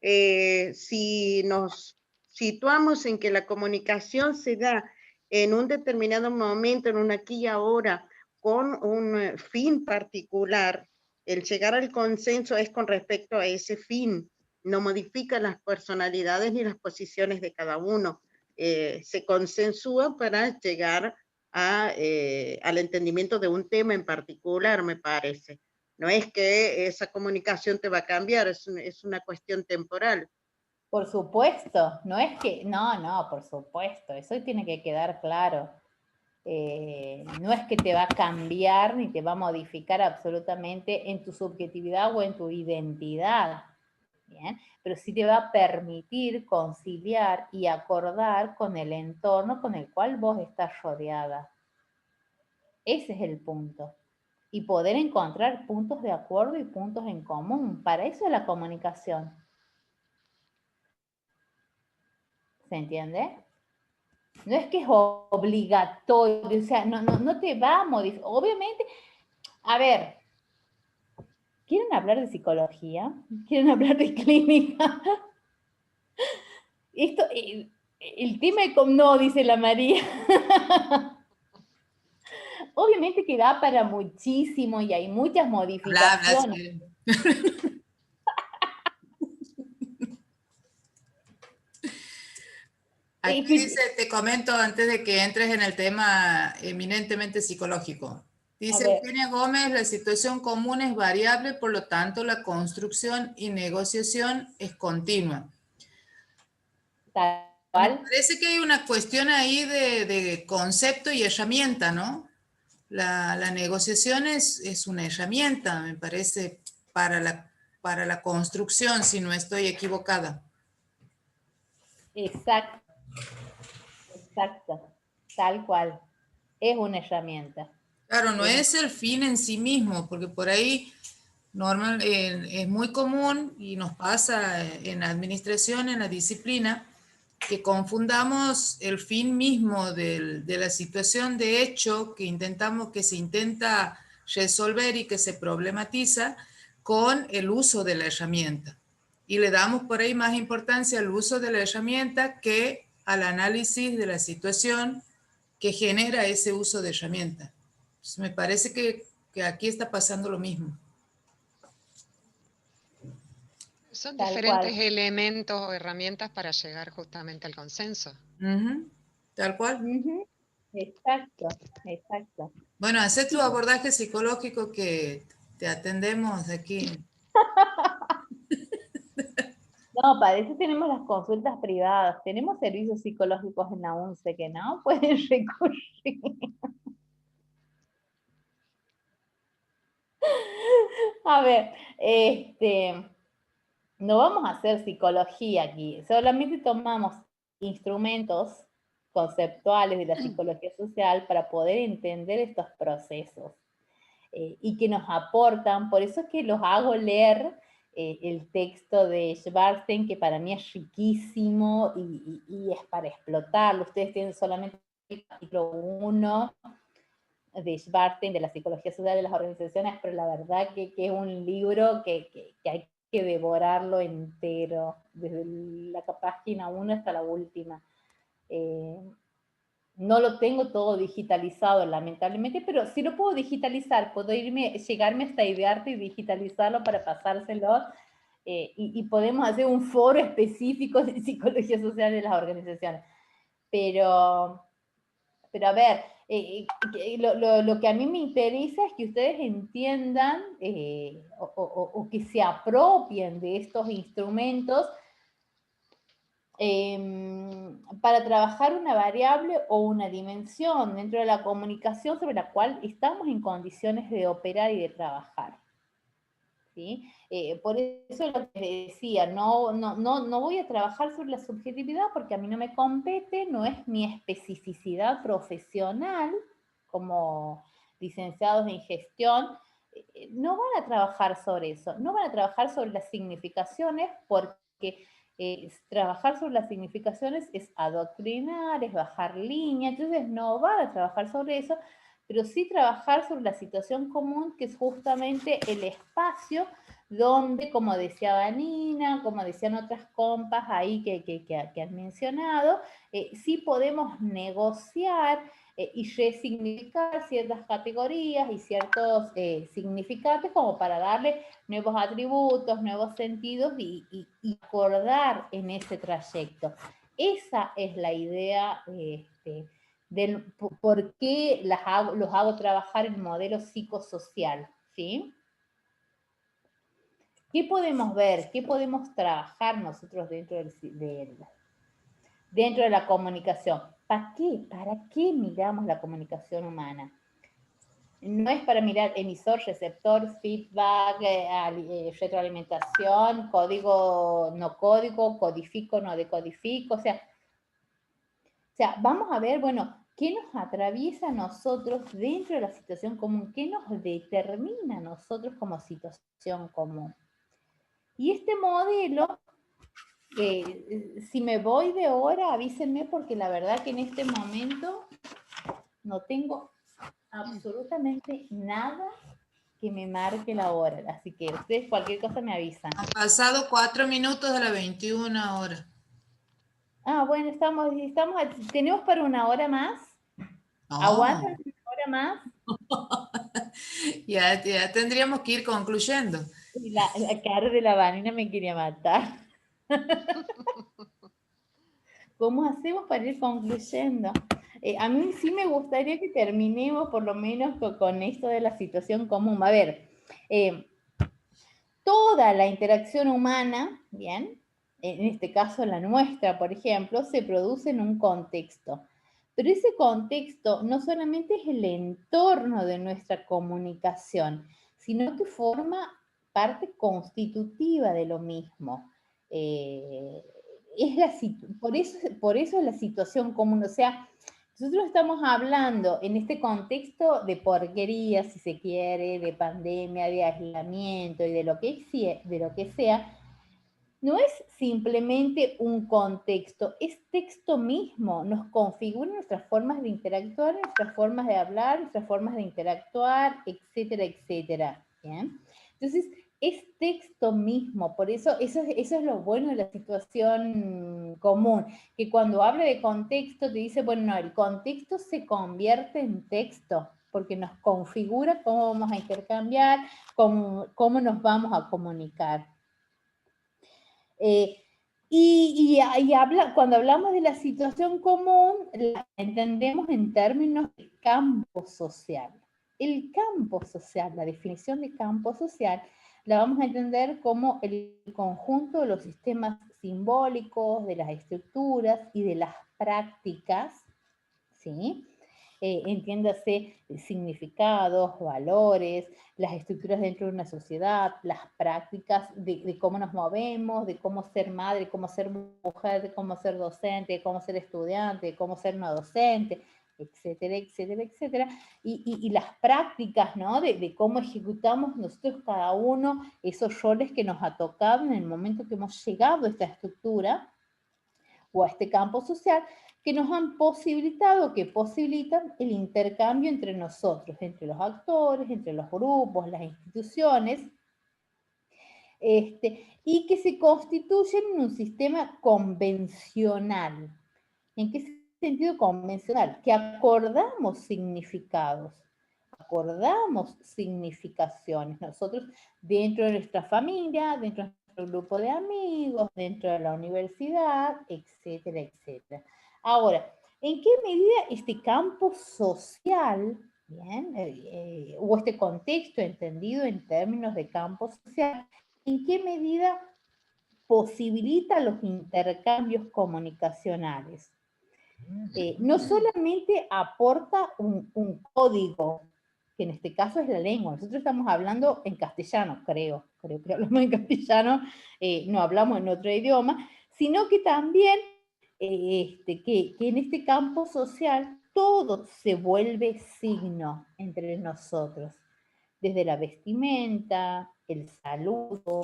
Si nos situamos en que la comunicación se da en un determinado momento, en un aquí y ahora, con un fin particular, el llegar al consenso es con respecto a ese fin, no modifica las personalidades ni las posiciones de cada uno. Se consensúa para llegar al entendimiento de un tema en particular, me parece. No es que esa comunicación te va a cambiar, es una cuestión temporal.
Por supuesto, no es que, no, por supuesto, eso tiene que quedar claro. No es que te va a cambiar ni te va a modificar absolutamente en tu subjetividad o en tu identidad, ¿bien? Pero sí te va a permitir conciliar y acordar con el entorno con el cual vos estás rodeada. Ese es el punto. Y poder encontrar puntos de acuerdo y puntos en común. Para eso es la comunicación. ¿Se entiende? No es que es obligatorio, o sea, no te va a modificar. Obviamente, a ver, ¿quieren hablar de psicología? ¿Quieren hablar de clínica? Esto, el tema es como no, dice la María. Obviamente que da para muchísimo y hay muchas modificaciones.
Aquí dice, te comento antes de que entres en el tema eminentemente psicológico. Dice Eugenia Gómez, la situación común es variable, por lo tanto la construcción y negociación es continua. Me parece que hay una cuestión ahí de concepto y herramienta, ¿no? La negociación es una herramienta, me parece, para la construcción, si no estoy equivocada.
Exacto, tal cual, es una herramienta.
Claro, no es el fin en sí mismo, porque por ahí es muy común y nos pasa en la administración, en la disciplina, que confundamos el fin mismo de la situación de hecho que se intenta resolver y que se problematiza con el uso de la herramienta. Y le damos por ahí más importancia al uso de la herramienta que al análisis de la situación que genera ese uso de herramienta. Entonces, me parece que aquí está pasando lo mismo.
Son
Tal
diferentes
cual.
elementos o herramientas para llegar justamente al consenso.
Tal cual.
Exacto, exacto.
Bueno, haz tu abordaje psicológico que te atendemos aquí.
No, para eso tenemos las consultas privadas. Tenemos servicios psicológicos en la UNCE que no pueden recurrir. A ver, no vamos a hacer psicología aquí, solamente tomamos instrumentos conceptuales de la psicología social para poder entender estos procesos y que nos aportan, por eso es que los hago leer el texto de Schwarzenegger, que para mí es riquísimo y es para explotarlo. Ustedes tienen solamente el capítulo 1 de Schwarzenegger, de la psicología social de las organizaciones, pero la verdad que es un libro que hay que devorarlo entero, desde la página 1 hasta la última. No lo tengo todo digitalizado, lamentablemente, pero si lo puedo digitalizar, puedo llegarme hasta idearte y digitalizarlo para pasárselo, y podemos hacer un foro específico de psicología social de las organizaciones. Pero a ver, lo que a mí me interesa es que ustedes entiendan o que se apropien de estos instrumentos para trabajar una variable o una dimensión dentro de la comunicación sobre la cual estamos en condiciones de operar y de trabajar. ¿Sí? Por eso lo que decía, no voy a trabajar sobre la subjetividad porque a mí no me compete, no es mi especificidad profesional como licenciados en gestión. No van a trabajar sobre eso, no van a trabajar sobre las significaciones porque trabajar sobre las significaciones es adoctrinar, es bajar línea, entonces no van a trabajar sobre eso, pero sí trabajar sobre la situación común, que es justamente el espacio donde, como decía Vanina, como decían otras compas ahí que han mencionado, sí podemos negociar y resignificar ciertas categorías y ciertos significantes como para darle nuevos atributos, nuevos sentidos y acordar en ese trayecto. Esa es la idea del por qué los hago trabajar en modelo psicosocial, ¿sí? ¿Qué podemos ver? ¿Qué podemos trabajar nosotros dentro de la comunicación? ¿Para qué? ¿Para qué miramos la comunicación humana? No es para mirar emisor, receptor, feedback, retroalimentación, código, no código, codifico, no decodifico, o sea, vamos a ver, bueno, ¿qué nos atraviesa a nosotros dentro de la situación común? ¿Qué nos determina a nosotros como situación común? Y este modelo, si me voy de hora, avísenme porque la verdad que en este momento no tengo absolutamente nada que me marque la hora. Así que ustedes cualquier cosa me avisan.
Han pasado 4 minutos de las 21 horas.
Ah, bueno, tenemos para una hora más.
No.
¿Aguantan una hora más?
ya tendríamos que ir concluyendo.
La cara de la Vanina me quería matar. ¿Cómo hacemos para ir concluyendo? A mí sí me gustaría que terminemos por lo menos con esto de la situación común. A ver, toda la interacción humana, ¿bien? En este caso la nuestra, por ejemplo, se produce en un contexto. Pero ese contexto no solamente es el entorno de nuestra comunicación, sino que forma parte constitutiva de lo mismo. Por eso es la situación común. O sea, nosotros estamos hablando en este contexto de porquería, si se quiere, de pandemia, de aislamiento y de lo que sea. No es simplemente un contexto, es texto mismo, nos configura nuestras formas de interactuar, nuestras formas de hablar, nuestras formas de interactuar, etcétera, etcétera. ¿Bien? Entonces, es texto mismo, por eso es lo bueno de la situación común, que cuando habla de contexto te dice, bueno, no, el contexto se convierte en texto, porque nos configura cómo vamos a intercambiar, cómo nos vamos a comunicar. Cuando hablamos de la situación común, la entendemos en términos de campo social. El campo social, la definición de campo social, la vamos a entender como el conjunto de los sistemas simbólicos, de las estructuras y de las prácticas, ¿sí? Entiéndase significados, valores, las estructuras dentro de una sociedad, las prácticas de cómo nos movemos, de cómo ser madre, cómo ser mujer, de cómo ser docente, de cómo ser estudiante, de cómo ser no docente, etcétera, etcétera, etcétera. Y las prácticas, ¿no? De cómo ejecutamos nosotros cada uno esos roles que nos ha tocado en el momento que hemos llegado a esta estructura o a este campo social, que nos han posibilitado, que posibilitan el intercambio entre nosotros, entre los actores, entre los grupos, las instituciones, y que se constituyen en un sistema convencional. ¿En qué sentido convencional? Que acordamos significados, acordamos significaciones. Nosotros, dentro de nuestra familia, dentro de nuestro grupo de amigos, dentro de la universidad, etcétera, etcétera. Ahora, ¿en qué medida este campo social, bien, o este contexto entendido en términos de campo social, en qué medida posibilita los intercambios comunicacionales? No solamente aporta un código, que en este caso es la lengua. Nosotros estamos hablando en castellano, creo que hablamos en castellano, no hablamos en otro idioma, sino que también que en este campo social todo se vuelve signo entre nosotros, desde la vestimenta, el saludo,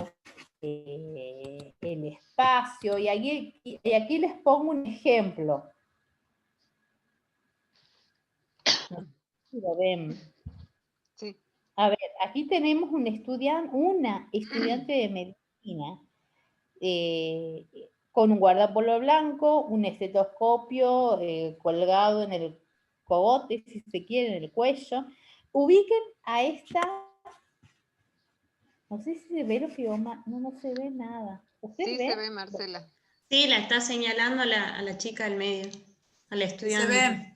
el espacio, y aquí les pongo un ejemplo. No sé si lo ven.
Sí.
A ver, aquí tenemos una estudiante de medicina con un guardapolvo blanco, un estetoscopio colgado en el cogote, si se quiere, en el cuello. Ubiquen a esta, no sé si se ve lo que yo, no se ve nada. ¿Ustedes
Sí,
ven?
se ve, Marcela.
Sí, la está señalando a la chica del medio, a la estudiante.
Se ve.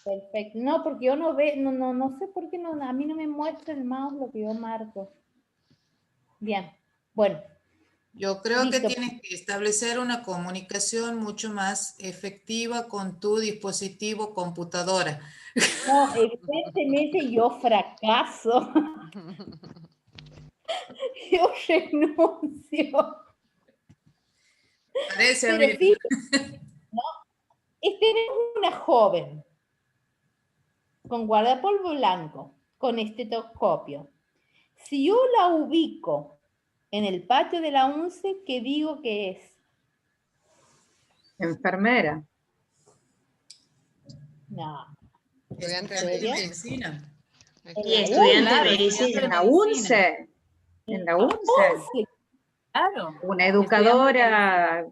Perfecto. No, porque yo no veo, no sé por qué a mí no me muestra el mouse lo que yo marco. Bien, bueno.
Yo creo que
Listo.
tienes que establecer una comunicación mucho más efectiva con tu dispositivo computadora.
No, evidentemente yo fracaso. Yo renuncio.
Parece,
Pero
amiga.
fíjense, ¿no? Tenemos una joven con guardapolvo blanco, con estetoscopio. Si yo la ubico en el patio de la UNCE, ¿qué digo que es?
Enfermera.
No.
Estudiante
Estudiante de
¿En
medicina.
Y estudiante
Claro,
de
estudiante
medicina.
En la UNCE. En la UNCE.
Claro.
Una educadora,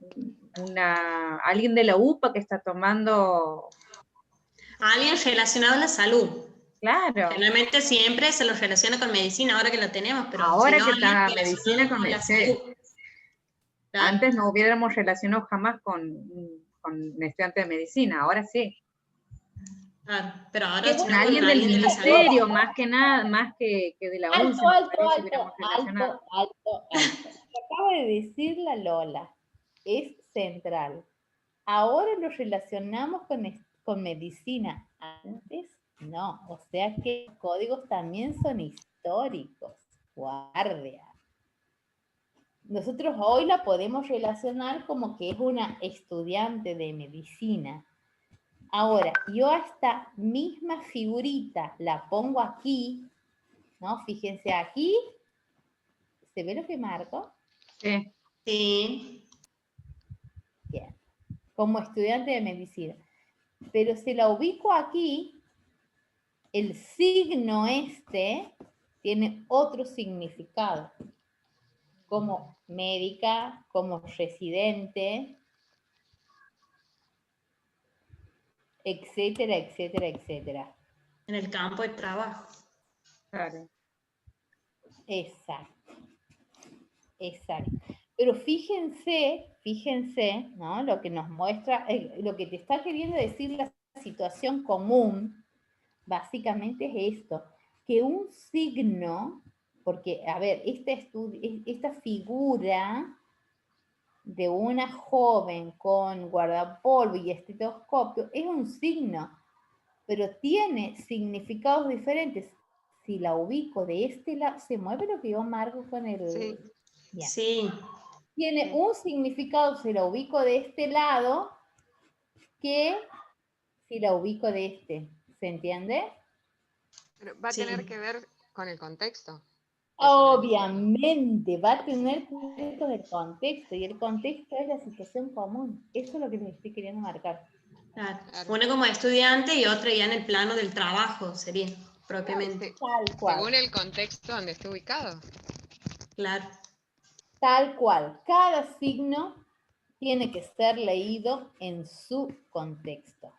alguien de la UPA que está tomando.
Alguien relacionado a la salud.
Claro.
Generalmente siempre se lo relaciona con medicina, ahora que la tenemos, pero
Ahora
si no,
que está
alguien
medicina
relacionado
con
la
medicina.
salud. Claro.
Antes no hubiéramos relacionado jamás con un estudiante de medicina, ahora sí.
Claro, pero ahora
Qué
si
Con
no,
alguien
con
del
alguien de la salud.
ministerio, más que nada, más que de la UNCE, me parece que hubiéramos relacionado.
Alto. Lo que acaba de decir la Lola es central. Ahora lo relacionamos con medicina. Antes no. O sea que los códigos también son históricos. Guardia. Nosotros hoy la podemos relacionar como que es una estudiante de medicina. Ahora, yo a esta misma figurita la pongo aquí, ¿no? Fíjense aquí. ¿Se ve lo que marco?
Sí.
Sí.
Bien. Como estudiante de medicina. Pero si la ubico aquí, el signo tiene otro significado. Como médica, como residente, etcétera, etcétera, etcétera.
En el campo de trabajo.
Claro.
Exacto. Pero fíjense, ¿no? Lo que nos muestra, lo que te está queriendo decir la situación común, básicamente es esto, que un signo, porque, a ver, esta figura de una joven con guardapolvo y estetoscopio es un signo, pero tiene significados diferentes. Si la ubico de este lado, ¿se mueve lo que yo marco con el...?
Sí.
Bien.
Sí.
Tiene un significado si la ubico de este lado que si la ubico de este. ¿Se entiende?
Pero va a
Sí.
tener que ver con el contexto.
Obviamente, va a tener puntos del contexto, y el contexto es la situación común. Eso es lo que les estoy queriendo marcar.
Claro. Una como estudiante y otra ya en el plano del trabajo, sería, propiamente.
Tal cual.
Según el contexto donde esté ubicado.
Claro.
Tal cual. Cada signo tiene que ser leído en su contexto.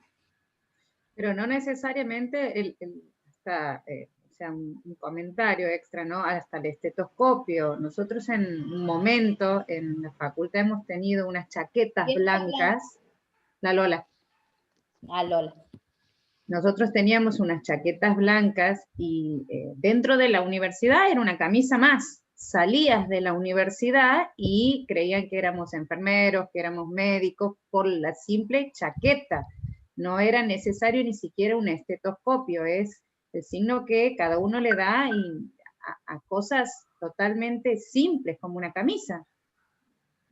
Pero no necesariamente o sea, un comentario extra, ¿no? Hasta el estetoscopio. Nosotros en un momento en la facultad hemos tenido unas chaquetas blancas. La Lola.
Ah, Lola.
Nosotros teníamos unas chaquetas blancas y dentro de la universidad era una camisa más. Salías de la universidad y creían que éramos enfermeros, que éramos médicos, por la simple chaqueta. No era necesario ni siquiera un estetoscopio, es el signo que cada uno le da a cosas totalmente simples, como una camisa.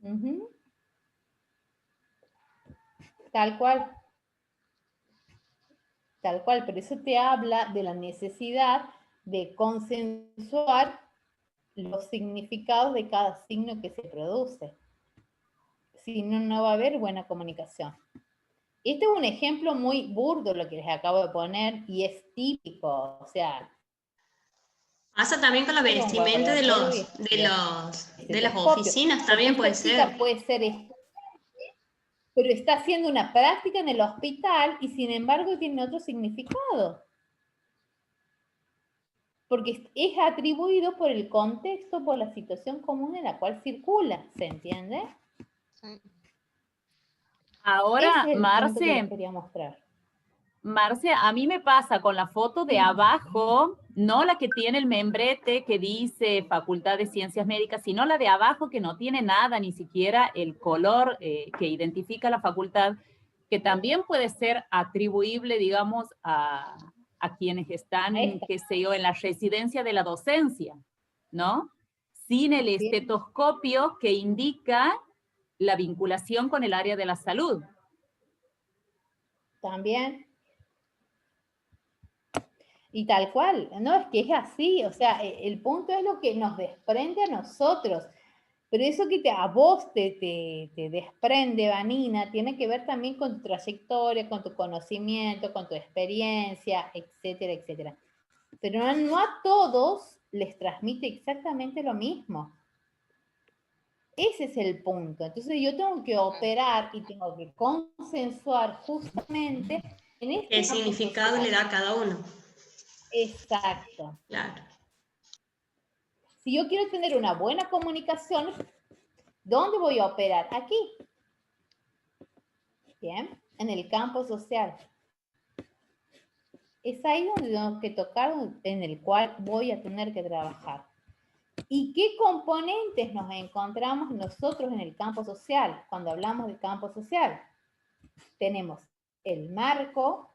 Uh-huh. Tal cual. Tal cual, pero eso te habla de la necesidad de consensuar los significados de cada signo que se produce. Si no, no va a haber buena comunicación. Este es un ejemplo muy burdo lo que les acabo de poner y es típico, o sea...
Pasa también con la vestimenta de las oficinas, también puede ser.
Puede ser esto, pero está haciendo una práctica en el hospital y sin embargo tiene otro significado. Porque es atribuido por el contexto, por la situación común en la cual circula, ¿se entiende?
Sí.
Ahora,
Ese es el punto que les quería mostrar.
Marce, a mí me pasa con la foto de abajo, no la que tiene el membrete que dice Facultad de Ciencias Médicas, sino la de abajo que no tiene nada, ni siquiera el color que identifica la facultad, que también puede ser atribuible, digamos, a quienes están, qué sé yo, en la residencia de la docencia, ¿no? Sin el estetoscopio que indica la vinculación con el área de la salud.
También. Y tal cual, no, es que es así, o sea, el punto es lo que nos desprende a nosotros, pero eso que a vos te desprende, Vanina, tiene que ver también con tu trayectoria, con tu conocimiento, con tu experiencia, etcétera, etcétera. Pero no a todos les transmite exactamente lo mismo. Ese es el punto. Entonces yo tengo que operar y tengo que consensuar justamente en este
el significado le da a cada uno.
Exacto.
Claro.
Si yo quiero tener una buena comunicación, ¿dónde voy a operar? Aquí. Bien, en el campo social. Es ahí donde tengo que tocar, en el cual voy a tener que trabajar. ¿Y qué componentes nos encontramos nosotros en el campo social? Cuando hablamos de campo social, tenemos el marco,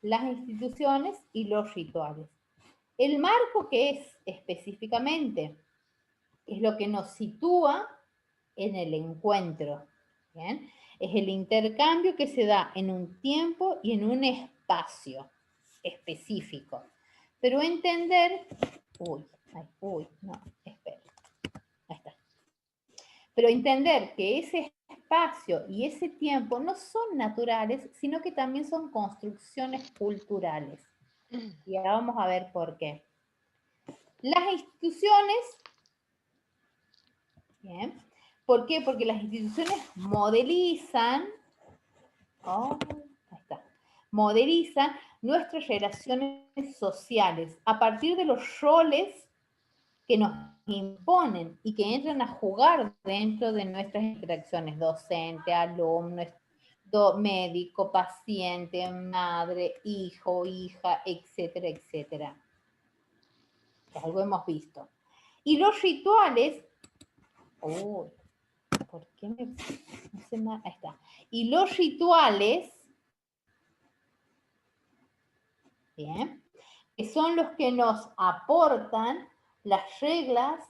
las instituciones y los rituales. El marco, que es específicamente, es lo que nos sitúa en el encuentro. ¿Bien? Es el intercambio que se da en un tiempo y en un espacio específico. Pero entender... no, espera. Ahí está. Pero entender que ese espacio y ese tiempo no son naturales, sino que también son construcciones culturales. Y ahora vamos a ver por qué. Las instituciones, ¿bien? ¿Por qué? Porque las instituciones modelizan, modelizan nuestras relaciones sociales a partir de los roles que nos imponen y que entran a jugar dentro de nuestras interacciones, docente, alumno, médico, paciente, madre, hijo, hija, etcétera, etcétera. Algo hemos visto. Y los rituales, ¿por qué me no sé más? Ahí está. Y los rituales, bien, que son los que nos aportan las reglas,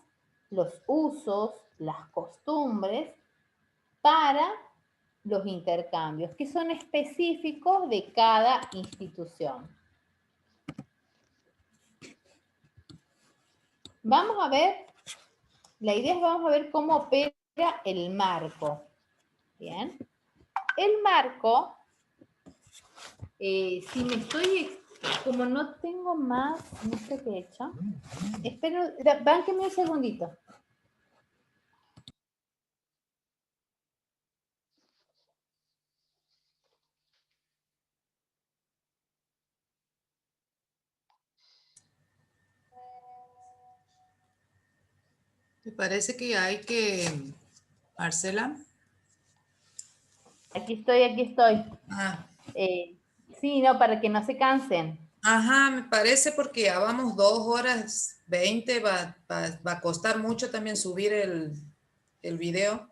los usos, las costumbres para los intercambios, que son específicos de cada institución. Vamos a ver, la idea es vamos a ver cómo opera el marco. Bien. El marco, si me estoy, como no tengo más, no sé qué he hecho. Espero, bánquenme un segundito.
Me parece que hay que, Marcela.
Aquí estoy.
Ah.
Sí, no, para que no se cansen.
Ajá, me parece porque ya vamos 2:20, va a costar mucho también subir el video.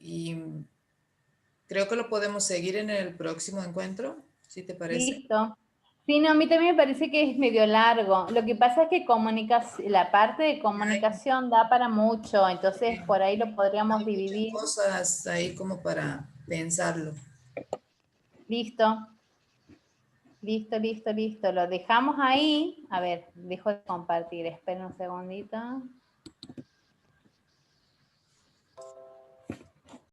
Y creo que lo podemos seguir en el próximo encuentro, si te parece.
Listo. Sí, no, a mí también me parece que es medio largo. Lo que pasa es que la parte de comunicación da para mucho, entonces por ahí lo podríamos dividir.
Muchas cosas ahí como para pensarlo.
Listo. Listo. Lo dejamos ahí. A ver, dejo de compartir. Esperen un segundito.